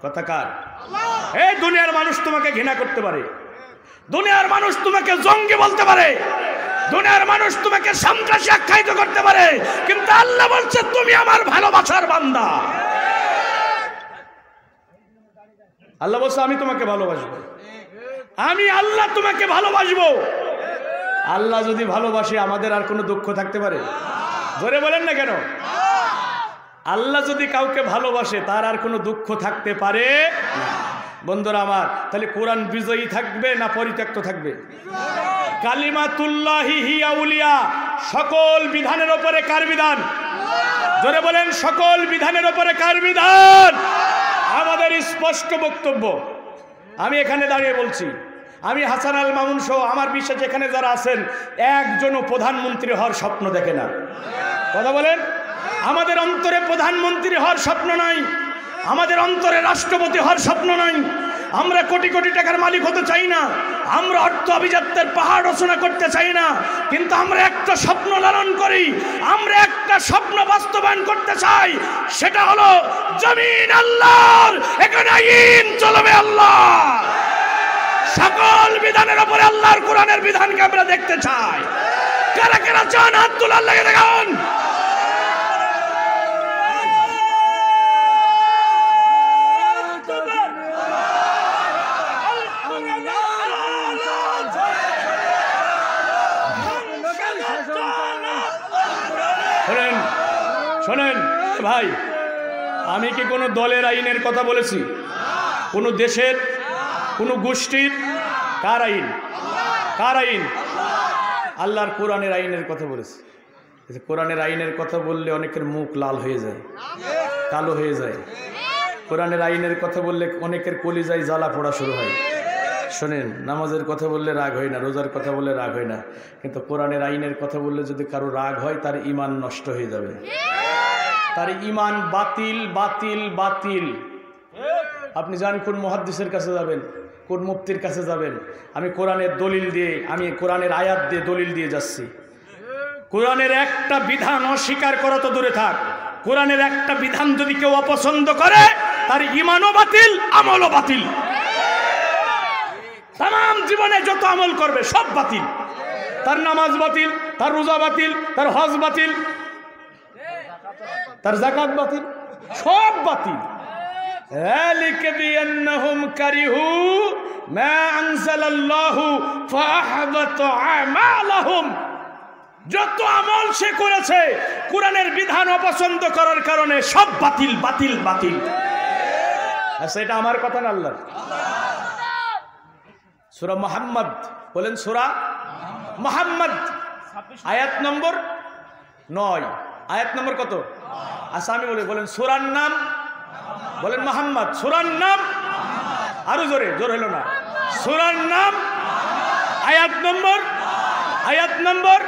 কথাকার এই দুনিয়ার মানুষ তোমাকে ঘৃণা করতে পারে, দুনিয়ার মানুষ তোমাকে জঙ্গি বলতে পারে, দুনিয়ার মানুষ তোমাকে সন্ত্রাসী আখ্যায়িত করতে পারে, কিন্তু আল্লাহ বলছে তুমি আমার ভালোবাসার বান্দা। আল্লাহ বলছে আমি তোমাকে ভালোবাসবো, আমি আল্লাহ তোমাকে ভালোবাসবো। আল্লাহ যদি ভালোবাসে আমাদের আর কোনো দুঃখ থাকতে পারে? জোরে বলেন না কেন? আল্লাহ যদি কাউকে ভালোবাসে তার আর কোনো দুঃখ থাকতে পারে না। বন্ধুরা আমার, তাহলে কোরআন বিজয়ী থাকবে না পরিত্যক্ত থাকবে? কালিমাতুল্লাহি হিয়া উলিয়া, সকল বিধানের উপরে কার বিধান? জোরে বলেন, সকল বিধানের উপরে কার বিধান? আমাদের স্পষ্ট বক্তব্য। আমি এখানে দাঁড়িয়ে বলছি, আমি হাসান আল মামুন সহ আমার বিশ্বাস এখানে যারা আছেন একজনও প্রধানমন্ত্রী হওয়ার স্বপ্ন দেখে না। কথা বলেন, আমাদের অন্তরে প্রধানমন্ত্রী হওয়ার স্বপ্ন নাই, আমাদের অন্তরে রাষ্ট্রপতি হওয়ার স্বপ্ন নাই, আমরা কোটি কোটি টাকার মালিক হতে চাই না, আমরা অর্থ অভিজাত্যের পাহাড় রচনা করতে চাই না, কিন্তু আমরা একটা স্বপ্ন লালন করি, আমরা একটা স্বপ্ন বাস্তবায়ন করতে চাই, সেটা হলো জমিন আল্লাহর, এখানে আইন চলবে আল্লাহ, সকল বিধানের উপরে আল্লাহর কোরআনের বিধানকে আমরা দেখতে চাই। কারা কারা চান হাত তুলে আল্লাহকে দেখান। শোনেন ভাই, আমি কি কোনো দলের আইনের কথা বলেছি? কোনো দেশের, কোনো গোষ্ঠীর? কার আইন? কার আইন? আল্লাহর কোরআনের আইনের কথা বলেছি। কোরআনের আইনের কথা বললে অনেকের মুখ লাল হয়ে যায়, কালো হয়ে যায়। কোরআনের আইনের কথা বললে অনেকের কলিজায় জ্বালা পোড়া শুরু হয়। শোনেন, নামাজের কথা বললে রাগ হয় না, রোজার কথা বললে রাগ হয় না, কিন্তু কোরআনের আইনের কথা বললে যদি কারো রাগ হয় তার ঈমান নষ্ট হয়ে যাবে, তার ঈমান বাতিল বাতিল বাতিল। আপনি যান কোন মুহাদ্দিসের কাছে যাবেন, কোন মুফতির কাছে যাবেন, আমি কোরআনের দলিল দিয়ে, আমি কোরআনের আয়াত দিয়ে দলিল দিয়ে যাচ্ছি। কোরআনের একটা বিধান অস্বীকার করা তো দূরে থাক, কোরআনের একটা বিধান যদি কেউ অপছন্দ করে তার ঈমানও বাতিল, আমলও বাতিল। তাম জীবনে যত আমল করবে সব বাতিল, তার নামাজ বাতিল, তার রোজা বাতিল, তার হজ বাতিল, তার যাকাত বাতিল, সব বাতিল। যালিকা বিআন্নাহুম কারিহু মা আনজালাল্লাহু ফাআহবাতা আমালাহুম। যত আমল সে করেছে কোরআনের বিধান অপছন্দ করার কারণে সব বাতিল বাতিল বাতিল। আচ্ছা, এটা আমার কথা না, আল্লাহর। সূরা মুহাম্মদ বলেন, সূরা মুহাম্মদ আয়াত নম্বর 9। আয়াত নম্বর কত? আচ্ছা আমি বলেন সূরার নাম, বলেন মুহাম্মদ। সূরার নাম আরো জোরে, জোর হলো না। সূরার নাম, আয়াত নম্বর, আয়াত নম্বর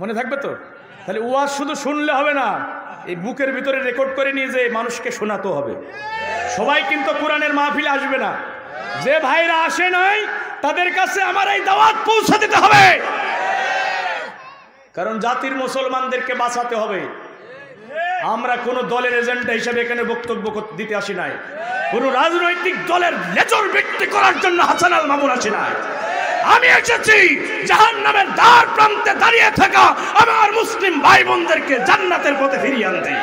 মনে থাকবে তো? তাহলে ওয়াজ শুধু শুনলে হবে না, এই বুকের ভিতরে রেকর্ড করে নিয়ে যে মানুষকে শোনাতে হবে। সবাই কিন্তু কোরআনের মাহফিলে আসবে না, যে ভাইরা আসে নাই তাদের কাছে আমার এই দাওয়াত পৌঁছে দিতে হবে, কারণ জাতির মুসলমানদেরকে বাঁচাতে হবে। আমরা কোন দলের এজেন্ডা হিসেবে এখানে বক্তব্য দিতে আসি নাই, কোন রাজনৈতিক দলের লেজর বৃত্তি করার জন্য হাসান আল মামুন আসি নাই। আমি এসেছি জাহান্নামের দ্বার প্রান্তে দাঁড়িয়ে থাকা আমার মুসলিম ভাই বোনদেরকে জান্নাতের পথে ফিরিয়ে আনতে।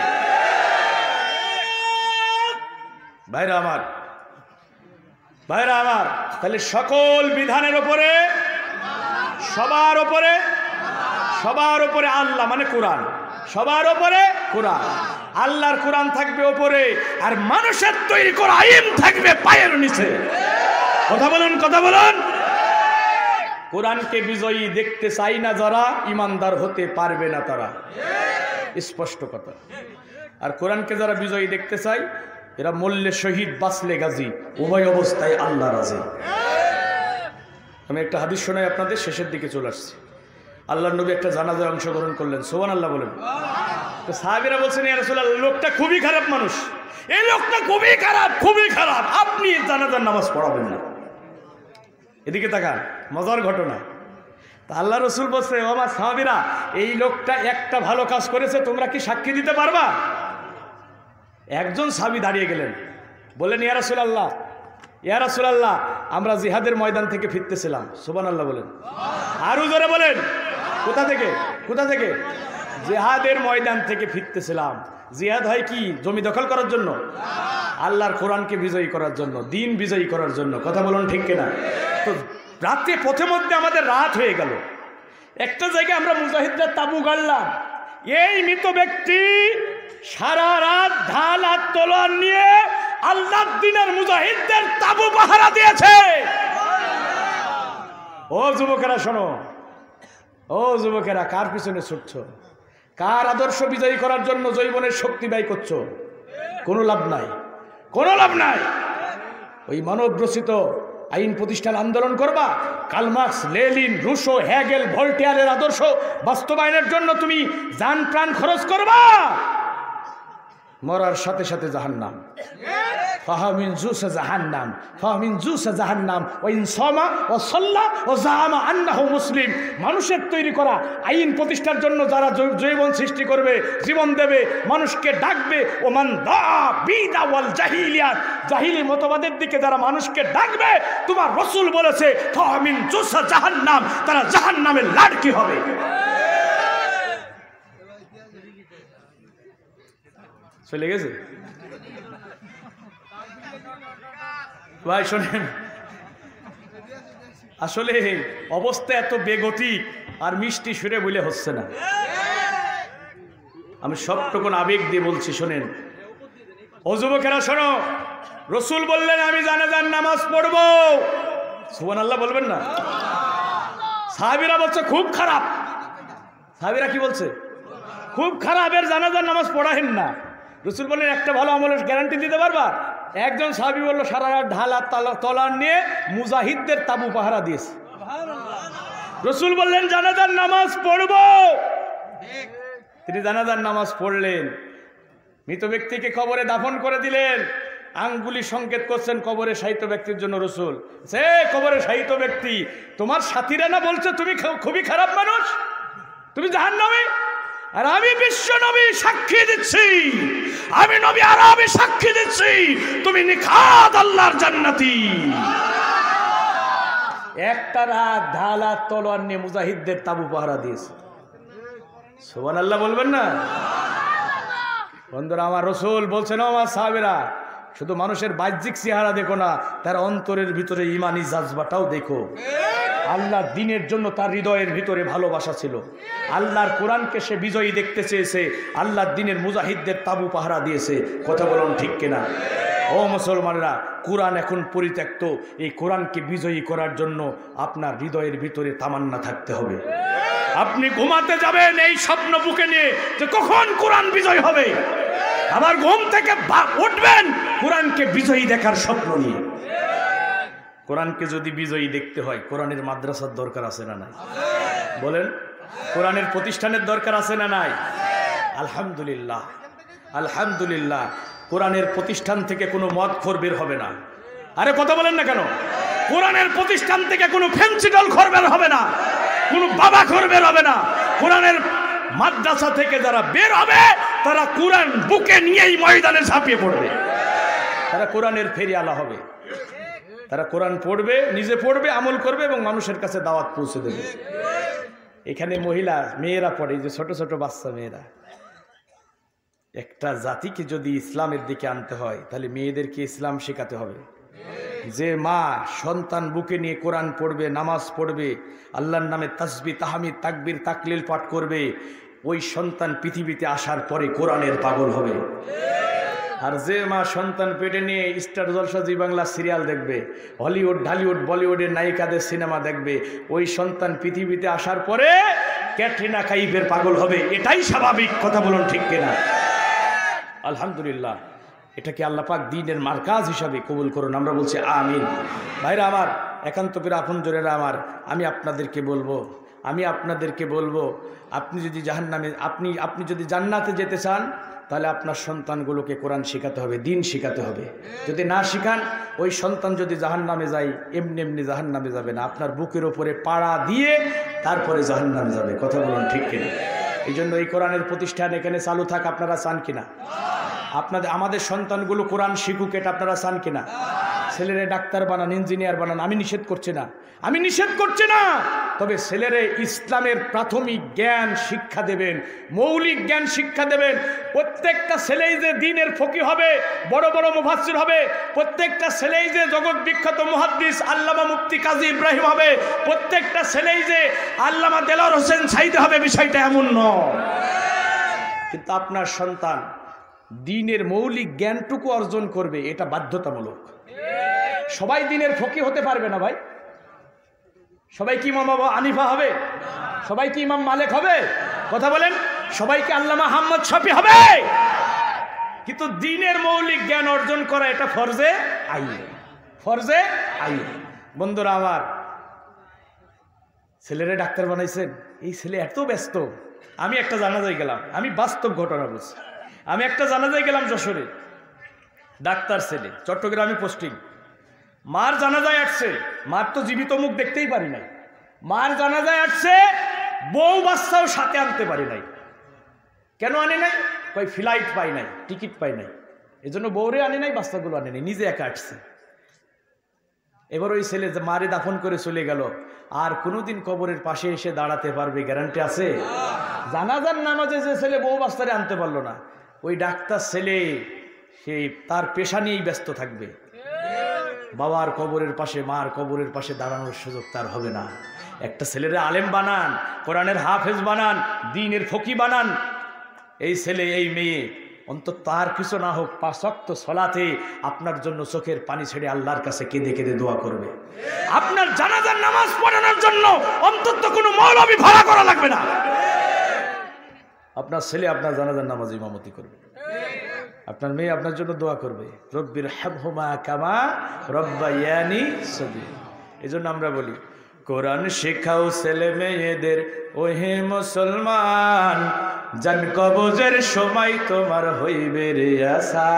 ভাইরা আমার, ভাইরা আমার, তাহলে সকল বিধানের উপরে, সবার উপরে, সবার উপরে আল্লাহ মানে কোরআন, সবার উপরে কোরআন। আল্লাহর কোরআন থাকবে উপরে, আর মানুষের তৈরি করা আইন থাকবে পায়ের নিচে। কথা বলুন, কথা বলুন। কোরআনকে বিজয়ী দেখতে চাই না যারা, ইমানদার হতে পারবে না তারা, স্পষ্ট কথা। আর কোরআনকে যারা বিজয়ী দেখতে চায় এরা মরলে শহীদ, বাঁচলে গাজী, উভয় অবস্থায় আল্লাহ রাজি। আমি একটা হাদিস শোনাই আপনাদের, শেষের দিকে চলে আসছি। আল্লাহর নবী একটা জানাজায় অংশগ্রহণ করলেন, সুবহানাল্লাহ বলেন। তো সাহাবীরা বলছেন, ইয়া রাসূলুল্লাহ, লোকটা খুবই খারাপ মানুষ, এই লোকটা খুবই খারাপ, খুবই খারাপ, আপনি জানাজার নামাজ পড়াবেন না। এদিকে তাকান, মজার ঘটনা। তা আল্লাহ রসুল বলছে, ও আমার সাহাবীরা, এই লোকটা একটা ভালো কাজ করেছে, তোমরা কি সাক্ষী দিতে পারবা? একজন সাহাবী দাঁড়িয়ে গেলেন, বললেন, ইয়া রাসূলুল্লাহ, ইয়া রাসূলুল্লাহ, আমরা জিহাদের ময়দান থেকে ফিরতেছিলাম। সুবহানাল্লাহ বলেন, আরো জোরে বলেন। কোথা থেকে? কোথা থেকে? জিহাদের ময়দান থেকে ফিরতেছিলাম। জিহাদ হয় কি? জমি দখল করার জন্য? আল্লাহর কোরআনকে বিজয়ী করার জন্য, দিন বিজয়ী করার জন্য। কথা বলুন ঠিক কিনা? তো রাতে পথে মধ্যে আমাদের রাত হয়ে গেল, একটা জায়গায় আমরা মুজাহিদরা তাবু গাড়লাম। এই মৃত ব্যক্তি সারা রাত ঢাল আর তলোয়ার নিয়ে আল্লাহর দ্বীনের মুজাহিদদের তাবু পাহারা দিয়েছে। ও যুবকেরা শোনো, ও যুবকেরা, কার পিছনে ছুটছো? কার আদর্শ বিজয়ী করার জন্য জৈবনের শক্তি ব্যয় করছো? কোনো লাভ নাই, কোনো লাভ নাই। ওই মানব রচিত আইন প্রতিষ্ঠান আন্দোলন করবা, Karl Marx, Lenin, Rousseau, Hegel, ভোল্টেয়ারের আদর্শ বাস্তবায়নের জন্য তুমি জান প্রাণ খরচ করবা, মরার সাথে সাথে জাহান্নাম। ফাহামিন জুসা জাহান্নাম, ফাহামিন জুসা জাহান্নাম, ও ইনসামা ও সাল্লা ও জামা আন্নাহু মুসলিম। মানুষের তৈরি করা আইন প্রতিষ্ঠার জন্য যারা জৈবন সৃষ্টি করবে, জীবন দেবে, মানুষকে ডাকবে, ও মান দা বিদা ওয়াল জাহিলিয়াত, জাহিলি মতবাদের দিকে যারা মানুষকে ডাকবে, তোমার রাসূল বলেছে ফাহামিন জুসা জাহান্নাম, তারা জাহান্নামের লাড়কি হবে। চলে গেছে ভাই, শোনেন, আসলে অবস্থা এত বেগতিক আর মিষ্টি সুরে বলে হচ্ছে না। আমি সবটুকু আবেগ দিয়ে বলছি, শোনেন। ও যুবকেরা শোনো, রসুল বললেন আমি জানাজার নামাজ পড়বো। সুবহানাল্লাহ বলবেন না? সাহাবীরা বলছে খুব খারাপ। সাহাবীরা কি বলছে? খুব খারাপ, এর জানাজার নামাজ পড়াহেন না। রসুল বললেন একটা ভালো আমলের গ্যারান্টি দিতে পারবা? একজন সাহাবী বলল সারা রাত ঢাল আর তলোয়ার নিয়ে মুজাহিদদের তাবু পাহারা দিয়েছে। রসুল বললেন জানাজার নামাজ পড়ব। তিনি জানাজার নামাজ পড়লেন, মৃত ব্যক্তিকে কবরে দাফন করে দিলেন। আঙ্গুলি সংকেত করছেন কবরে শায়িত ব্যক্তির জন্য। রসুল, সে কবরে শায়িত ব্যক্তি, তোমার সাথীরা না বলছে তুমি খুবই খারাপ মানুষ, তুমি জাহান্নামী? আর আমি বিশ্ব নবী সাক্ষী দিচ্ছি, আমি নবী আর আমি সাক্ষী দিচ্ছি, তুমি নিখাত আল্লাহর জান্নাতি। একটা রাত ঢাল আর তলোয়ার নিয়ে মুজাহিদদের তাবু পাহারা দিয়েছে। সুবহানাল্লাহ বলবেন না? বন্ধুরা, আমার রসুল বলছেন, আমার সাহাবীরা, শুধু মানুষের বাহ্যিক চেহারা দেখো না, তার অন্তরের ভিতরে ইমানি জাজবাটাও দেখো। আল্লাহর দ্বীনের জন্য তার হৃদয়ের ভিতরে ভালোবাসা ছিল। আল্লাহর কোরআনকে সে বিজয়ী দেখতে চেয়েছে, আল্লাহর দ্বীনের মুজাহিদদের তাবু পাহারা দিয়েছে। কথা বলুন ঠিক কিনা? ও মুসলমানরা, কোরআন এখন পরিত্যক্ত। এই কোরআনকে বিজয়ী করার জন্য আপনার হৃদয়ের ভিতরে তামান্না থাকতে হবে। আপনি ঘুমাতে যাবেন এই স্বপ্ন বুকে নিয়ে যে কখন কোরআন বিজয় হবে, আবার ঘুম থেকে উঠবেন কোরআনকে বিজয়ী দেখার স্বপ্ন নিয়ে। কোরআনকে যদি বিজয়ী দেখতে হয়, কোরআনের মাদ্রাসার দরকার আছে না নাই? বলেন, কোরআনের প্রতিষ্ঠানের দরকার আছে না নাই? আলহামদুলিল্লাহ, আলহামদুলিল্লাহ, কোরআনের প্রতিষ্ঠান থেকে কোনো মদখোর বের হবে না। আরে কথা বলেন না কেন? কোরআনের প্রতিষ্ঠান থেকে কোনো ফেন্সিডল খোর বের হবে না, কোনো বাবা খোর বের হবে না। কোরআনের মাদ্রাসা থেকে যারা বের হবে তারা কোরআন বুকে নিয়েই ময়দানে ঝাঁপিয়ে পড়বে। তারা কোরআনের ফেরিওয়ালা হবে। তারা কোরআন পড়বে, নিজে পড়বে, আমল করবে এবং মানুষের কাছে দাওয়াত পৌঁছে দেবে। এখানে মহিলা মেয়েরা পড়ে, যে ছোট ছোট বাচ্চা মেয়েরা। একটা জাতিকে যদি ইসলামের দিকে আনতে হয় তাহলে মেয়েদেরকে ইসলাম শেখাতে হবে। যে মা সন্তান বুকে নিয়ে কোরআন পড়বে, নামাজ পড়বে, আল্লাহর নামে তাসবিহ, তাহমিদ, তাকবীর, তাকলিল পাঠ করবে, ওই সন্তান পৃথিবীতে আসার পরে কোরআনের পাগল হবে। আর যে মা সন্তান পেটে নিয়ে স্টার জলসা জি বাংলা সিরিয়াল দেখবে, হলিউড ঢালিউড বলিউডের নায়িকাদের সিনেমা দেখবে, ওই সন্তান পৃথিবীতে আসার পরে ক্যাটরিনা কাইফের পাগল হবে। এটাই স্বাভাবিক, কথা বলুন ঠিক কিনা? আলহামদুলিল্লাহ, এটাকে আল্লাহ পাক দ্বীনের মার্কাজ হিসাবে কবুল করুন। আমরা বলছি আমিন। ভাইরা আমার, একান্ত করে আপনজনেরা আমার, আমি আপনাদেরকে বলবো আপনি যদি জাহান্নামে আপনি যদি জান্নাতে যেতে চান, তাহলে আপনার সন্তানগুলোকে কোরআন শেখাতে হবে, দিন শেখাতে হবে। যদি না শিখান, ওই সন্তান যদি জাহান্নামে যায়, এমনি এমনি জাহান্নামে যাবে না, আপনার বুকের ওপরে পাড়া দিয়ে তারপরে জাহান্নামে যাবে। কথা বলুন ঠিক কিনা? এই জন্য এই কোরআনের প্রতিষ্ঠান এখানে চালু থাক, আপনারা চান কিনা? আমাদের সন্তানগুলো কোরআন শিখুক, এটা আপনারা চান কিনা? ছেলেরে ডাক্তার বানান, ইঞ্জিনিয়ার বানান, আমি নিষেধ করছি না, তবে ছেলেরে ইসলামের প্রাথমিক জ্ঞান শিক্ষা দেবেন, মৌলিক জ্ঞান শিক্ষা দেবেন। প্রত্যেকটা ছেলেই যে দ্বীনের ফকিহ হবে, বড় বড় মুফাসসির হবে, প্রত্যেকটা ছেলেই যে জগৎ বিখ্যাত মুহাদ্দিস আল্লামা মুফতি কাজী ইব্রাহিম হবে, প্রত্যেকটা ছেলেই যে আল্লামা দেলোয়ার হোসেন সাঈদী হবে, বিষয়টা এমন নয়। কিন্তু আপনার সন্তান দ্বীনের মৌলিক জ্ঞানটুকু অর্জন করবে, এটা বাধ্যতামূলক। সবাই দ্বীনের ফকিহ হতে পারবে না ভাই। সবাই কি ইমাম আবু হানিফা হবে? সবাই কি ইমাম মালিক হবে? কথা বলেন। সবাই কি আল্লামা আহমদ শফি হবে? কিন্তু দ্বীনের মৌলিক জ্ঞান অর্জন করা এটা ফরজে আইন। বন্ধুরা আমার, ছেলেরে ডাক্তার বানাইছেন, এই ছেলে এত ব্যস্ত। আমি একটা জানাজায় গেলাম, আমি বাস্তব ঘটনা বলছি। আমি একটা জানাজায় গেলাম যশোরে, ডাক্তার ছেলে, চট্টগ্রামে পোস্টিং। মার জানাজায় আসছে, মার তো জীবিত মুখ দেখতেই পারি নাই। মার জানাজায় আসছে, বউ বাচ্চাও সাথে আনতে পারি নাই। কেন আনে নাই? কই ফ্লাইট পাই নাই, টিকিট পাই নাই, এজন্য বউরে আনে নাই, বাচ্চাগুলো আনে নাই, নিজে একা আসছে। এবার ওই ছেলে মারে দাফন করে চলে গেল, আর কোনোদিন কবরের পাশে এসে দাঁড়াতে পারবে গ্যারান্টি আছে? জানাজার নামাজে যে ছেলে বউ বাচ্চারে আনতে পারলো না, ওই ডাক্তার ছেলে সেই তার পেশা নিয়েই ব্যস্ত থাকবে। বাবার কবরের পাশে, মার কবরের পাশে দাঁড়ানোর সুযোগ তার হবে না। একটা ছেলেরে আলেম বানান, কোরআনের হাফেজ বানান, দ্বীনের ফকি বানান। এই ছেলে এই মেয়ে অন্তত তার কিছু না হোক 5 ওয়াক্ত সালাতে আপনার জন্য চোখের পানি ছেড়ে আল্লাহর কাছে কেঁদে কেঁদে দোয়া করবে। আপনার জানাজার নামাজ পড়ানোর জন্য অন্তত কোনো মৌলবি ভাড়া করা লাগবে না। আপনার ছেলে আপনার জানাজার নামাজ ইমামতি করবে, আপনার মেয়ে আপনার জন্য দোয়া করবে, রব্বির হাবহুমা কামা রব্বায়ানি সগীরা। এজন্য আমরা বলি, কোরআন শেখাও ছেলে মেয়েদের, ওহে মুসলমান, জান কবজের সময় তোমার হইবে রে আশা।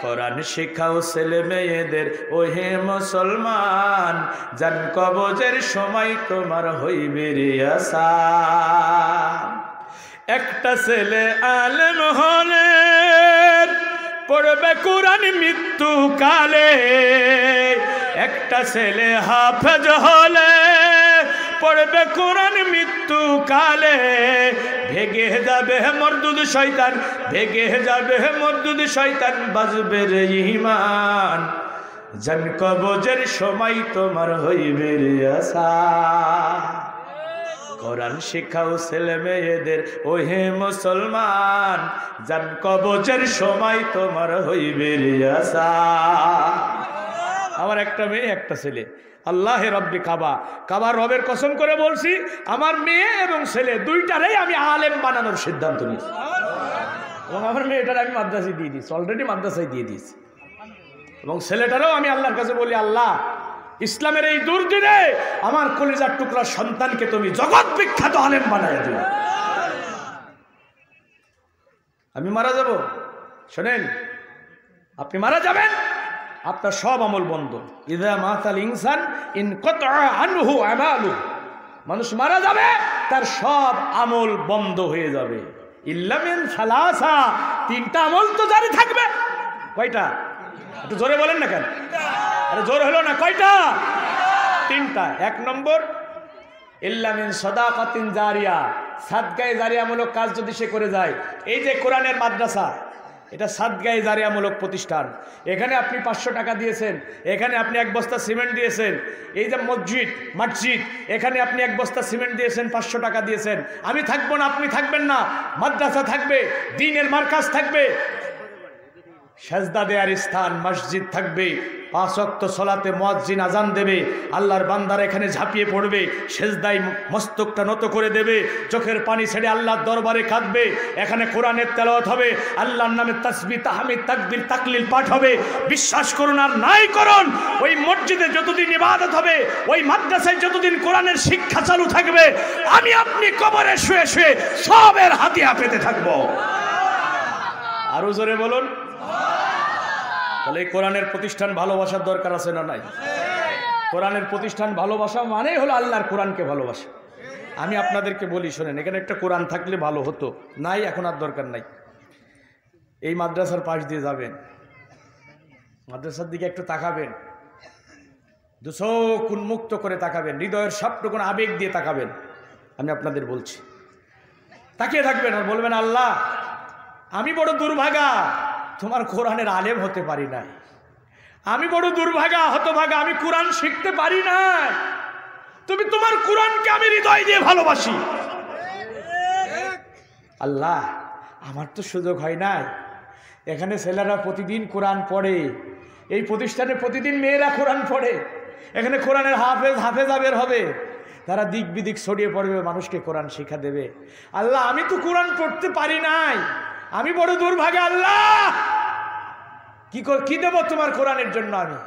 কোরআন শেখাও ছেলে মেয়েদের, ওহে মুসলমান, জান কবজের সময় তোমার হইবে রে আশা। একটা ছেলে আলেম হলে পড়বে কোরআন মৃত্যুকালে, একটা ছেলে হাফেজ হলে পড়বে কোরআন মৃত্যুকালে। ভেগে যাবে মরদুদ শয়তান, ভেগে যাবে মরদুদ শয়তান, বাজবে রে ঈমান, জান কবজের সময় তোমার হইবে রে আশা। কোরআন শিখাও ছেলে মেয়েদের, ওহে মুসলমান, জান কবজের সময় তোমার হইবে রে আশা। আমার একটা মেয়ে একটা ছেলে, আল্লাহ রব্বি কাবা, কাবার রবের কসম করে বলছি, আমার মেয়ে এবং ছেলে দুইটারেই আমি আলেম বানানোর সিদ্ধান্ত নিয়েছি। এবং আমার মেয়েটার আমি মাদ্রাসায় দিয়ে দিয়েছি, অলরেডি মাদ্রাসায় দিয়ে দিয়েছি। এবং ছেলেটারও আমি আল্লাহর কাছে বলি, আল্লাহ ইসলামের এই দুর্দিনে আমার কলিজার টুকরা সন্তানকে তুমি জগৎ বিখ্যাত আলেম বানায় দিও। আমি মারা যাব, শোনেন, আপনি মারা যাবেন, আপনার সব আমল বন্ধ। ইযা মাতাল ইনসান ইনকাতা আনহু আমালু, মানুষ মারা যাবে, তার সব আমল বন্ধ হয়ে যাবে। ইল্লা মিন সালাসা, 3টা আমল তো জারি থাকবে। কয়টা? একটু জোরে বলেন না কেন? আরে জোর হলো না, কয়টা? 3টা। 1 নম্বর, ইল্লা মিন সাদাকাতিন জারিয়া, সাদকায়ে জারিয়ামূলক কাজ যদি সে করে যায়। এই যে কোরআনের মাদ্রাসা, এটা সাদকায়ে জারিয়ামূলক প্রতিষ্ঠান। এখানে আপনি 500 টাকা দিয়েছেন, এখানে আপনি 1 বস্তা সিমেন্ট দিয়েছেন। এই যে মসজিদ, এখানে আপনি 1 বস্তা সিমেন্ট দিয়েছেন, 500 টাকা দিয়েছেন। আমি থাকবো না, আপনি থাকবেন না, মাদ্রাসা থাকবে, দ্বীনের মার্কাজ থাকবে। সেজদা দেওয়ার স্থান মসজিদ থাকবে, 5 ওয়াক্ত সালাতে মুয়াজ্জিন আজান দেবে, আল্লাহর বান্দারা এখানে ঝাঁপিয়ে পড়বে, সেজদায় মস্তকটা নত করে দেবে, চোখের পানি ছেড়ে আল্লাহর দরবারে কাঁদবে। এখানে কোরআনের তেলাওয়াত হবে, আল্লাহর নামে তাসবিহ তাহমিদ তাকবীর তাকলিল পাঠ হবে। বিশ্বাস করুন আর নাই করুন, ওই মসজিদে যতদিন ইবাদত হবে, ওই মাদ্রাসায় যতদিন কোরআনের শিক্ষা চালু থাকবে, আমি আপনি কবরে শুয়ে শুয়ে সবের হাতিয়া পেতে থাকবো। আরো জোরে বলুন। তাহলে এই কোরআনের প্রতিষ্ঠান ভালোবাসার দরকার আছে না নাই? কোরআনের প্রতিষ্ঠান ভালোবাসা মানেই হলো আল্লাহর কোরআনকে ভালোবাসা। আমি আপনাদেরকে বলি শোনেন, এখানে একটা কোরআন থাকলে ভালো হতো, নাই, এখন আর দরকার নাই। এই মাদ্রাসার পাশ দিয়ে যাবেন, মাদ্রাসার দিকে একটু তাকাবেন, দুচোখ উন্মুক্ত করে তাকাবেন, হৃদয়ের সবটুকু আবেগ দিয়ে তাকাবেন। আমি আপনাদের বলছি, তাকিয়ে থাকবেন আর বলবেন, আল্লাহ আমি বড় দুর্ভাগা, তোমার কোরআনের আলেম হতে পারি নাই। আমি বড় দুর্ভাগা, হতভাগা, আমি কোরআন শিখতে পারি নাই। তুমি তোমার কোরআনকে আমি হৃদয় দিয়ে ভালোবাসি। আল্লাহ আমার তো সুযোগ হয় নাই। এখানে ছেলেরা প্রতিদিন কোরআন পড়ে, এই প্রতিষ্ঠানে প্রতিদিন মেয়েরা কোরআন পড়ে, এখানে কোরআনের হাফেজা বের হবে, তারা দিক বিদিক ছড়িয়ে পড়বে, মানুষকে কোরআন শিক্ষা দেবে। আল্লাহ আমি তো কোরআন পড়তে পারি নাই, আমি বড় দুর্ভাগা। আল্লাহ কি দেব তোমার কোরআনের জন্য? আমি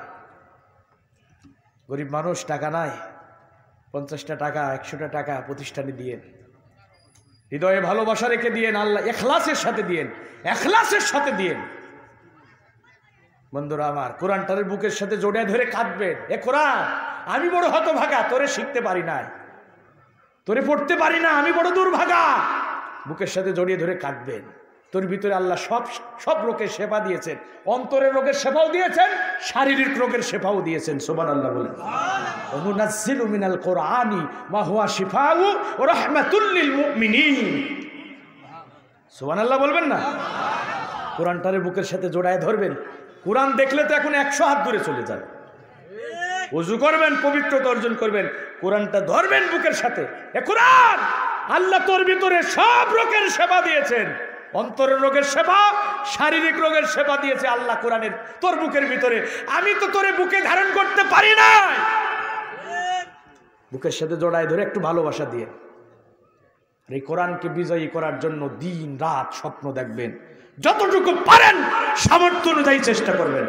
গরিব মানুষ, টাকা নাই, 50টা টাকা 100টা টাকা প্রতিষ্ঠানে দিয়ে হৃদয়ে ভালোবাসা রেখে দিয়েন। আল্লাহ ইখলাসের সাথে দিয়েন, ইখলাসের সাথে দিয়েন। বন্ধুরা আমার, কোরআনটার বুকের সাথে জড়িয়ে ধরে কাঁদবেন, এ কোরআন আমি বড় হতভাগা, তোরে শিখতে পারি নাই, তোরে পড়তে পারি না, আমি বড় দুর্ভাগা। বুকের সাথে জড়িয়ে ধরে কাঁদবেন। তোর ভিতরে আল্লাহ সব রোগের সেবা দিয়েছেন, অন্তরের রোগের সেবাও দিয়েছেন, শারীরিক রোগের সেবাও দিয়েছেন। সুবহানাল্লাহ বলেন। ওয়ানুনাজ্জিলু মিনাল কোরআনি মা হুয়া শিফাউ ওয়া রাহমাতুল লিল মুমিনিন। সুবহানাল্লাহ বলবেন না? কোরআনটারে বুকের সাথে জড়ায় ধরবেন। কোরআন দেখলে তো এখন 100 হাত দূরে চলে যান। ওযু করবেন, পবিত্রতা অর্জন করবেন, কোরআনটা ধরবেন বুকের সাথে। এ কোরআন, আল্লাহ তোর ভিতরে সব রোগের সেবা দিয়েছেন, অন্তরের রোগের সেবা, শারীরিক রোগের সেবা দিয়েছে আল্লাহ কোরআনের তোর বুকের ভিতরে। আমি তো তোরে বুকে ধারণ করতে পারি না। বুকের সাথে জড়ায় ধরে একটু ভালোবাসা দিয়ে এই কোরআনকে বিজয়ী করার জন্য দিন রাত স্বপ্ন দেখবেন, যতটুকু পারেন সামর্থ্য অনুযায়ী চেষ্টা করবেন।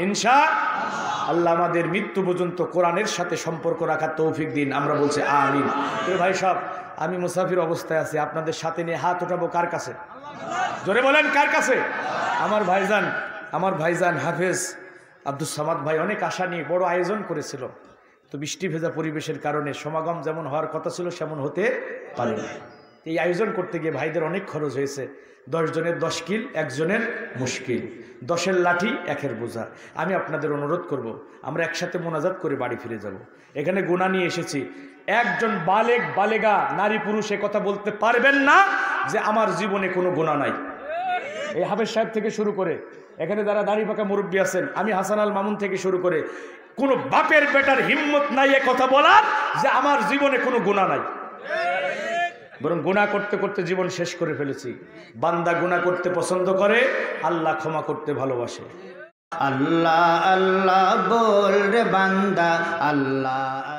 ইনশা আল্লাহ আমাদের মৃত্যু পর্যন্ত কোরআনের সাথে সম্পর্ক রাখার তৌফিক দিন। আমরা বলছি আমিন। ভাই সব, আমি মুসাফির অবস্থায় আছি, আপনাদের সাথে নিয়ে হাত উঠাবো কার কাছে? জোরে বলেন কার কাছে? আমার ভাইজান হাফেজ আব্দুস সামাদ ভাই অনেক আশা নিয়ে বড় আয়োজন করেছিল, তো বৃষ্টি ভেজা পরিবেশের কারণে সমাগম যেমন হওয়ার কথা ছিল সেমন হতে পারেনি। এই আয়োজন করতে গিয়ে ভাইদের অনেক খরচ হয়েছে। 10 জনের 10 কিল, একজনের মুশকিল, 10-এর লাঠি 1-এর বোঝা। আমি আপনাদের অনুরোধ করব, আমরা একসাথে মোনাজাত করে বাড়ি ফিরে যাব। এখানে গুনাহ নিয়ে এসেছি। একজন বালেগা নারী পুরুষ কথা বলতে পারবেন না যে আমার জীবনে কোনো গুনাহ নাই। এই হাফেজ সাহেব থেকে শুরু করে এখানে যারা দাড়ি পাকা মুরব্বী আছেন, আমি হাসান আল মামুন থেকে শুরু করে, কোনো বাপের বেটার হিম্মত নাই এ কথা বলার যে আমার জীবনে কোনো গুনাহ নাই। বরং গুনাহ করতে করতে জীবন শেষ করে ফেলেছি। বান্দা গুনাহ করতে পছন্দ করে, আল্লাহ ক্ষমা করতে ভালোবাসে। আল্লাহ আল্লাহ বল রে বান্দা, আল্লাহ।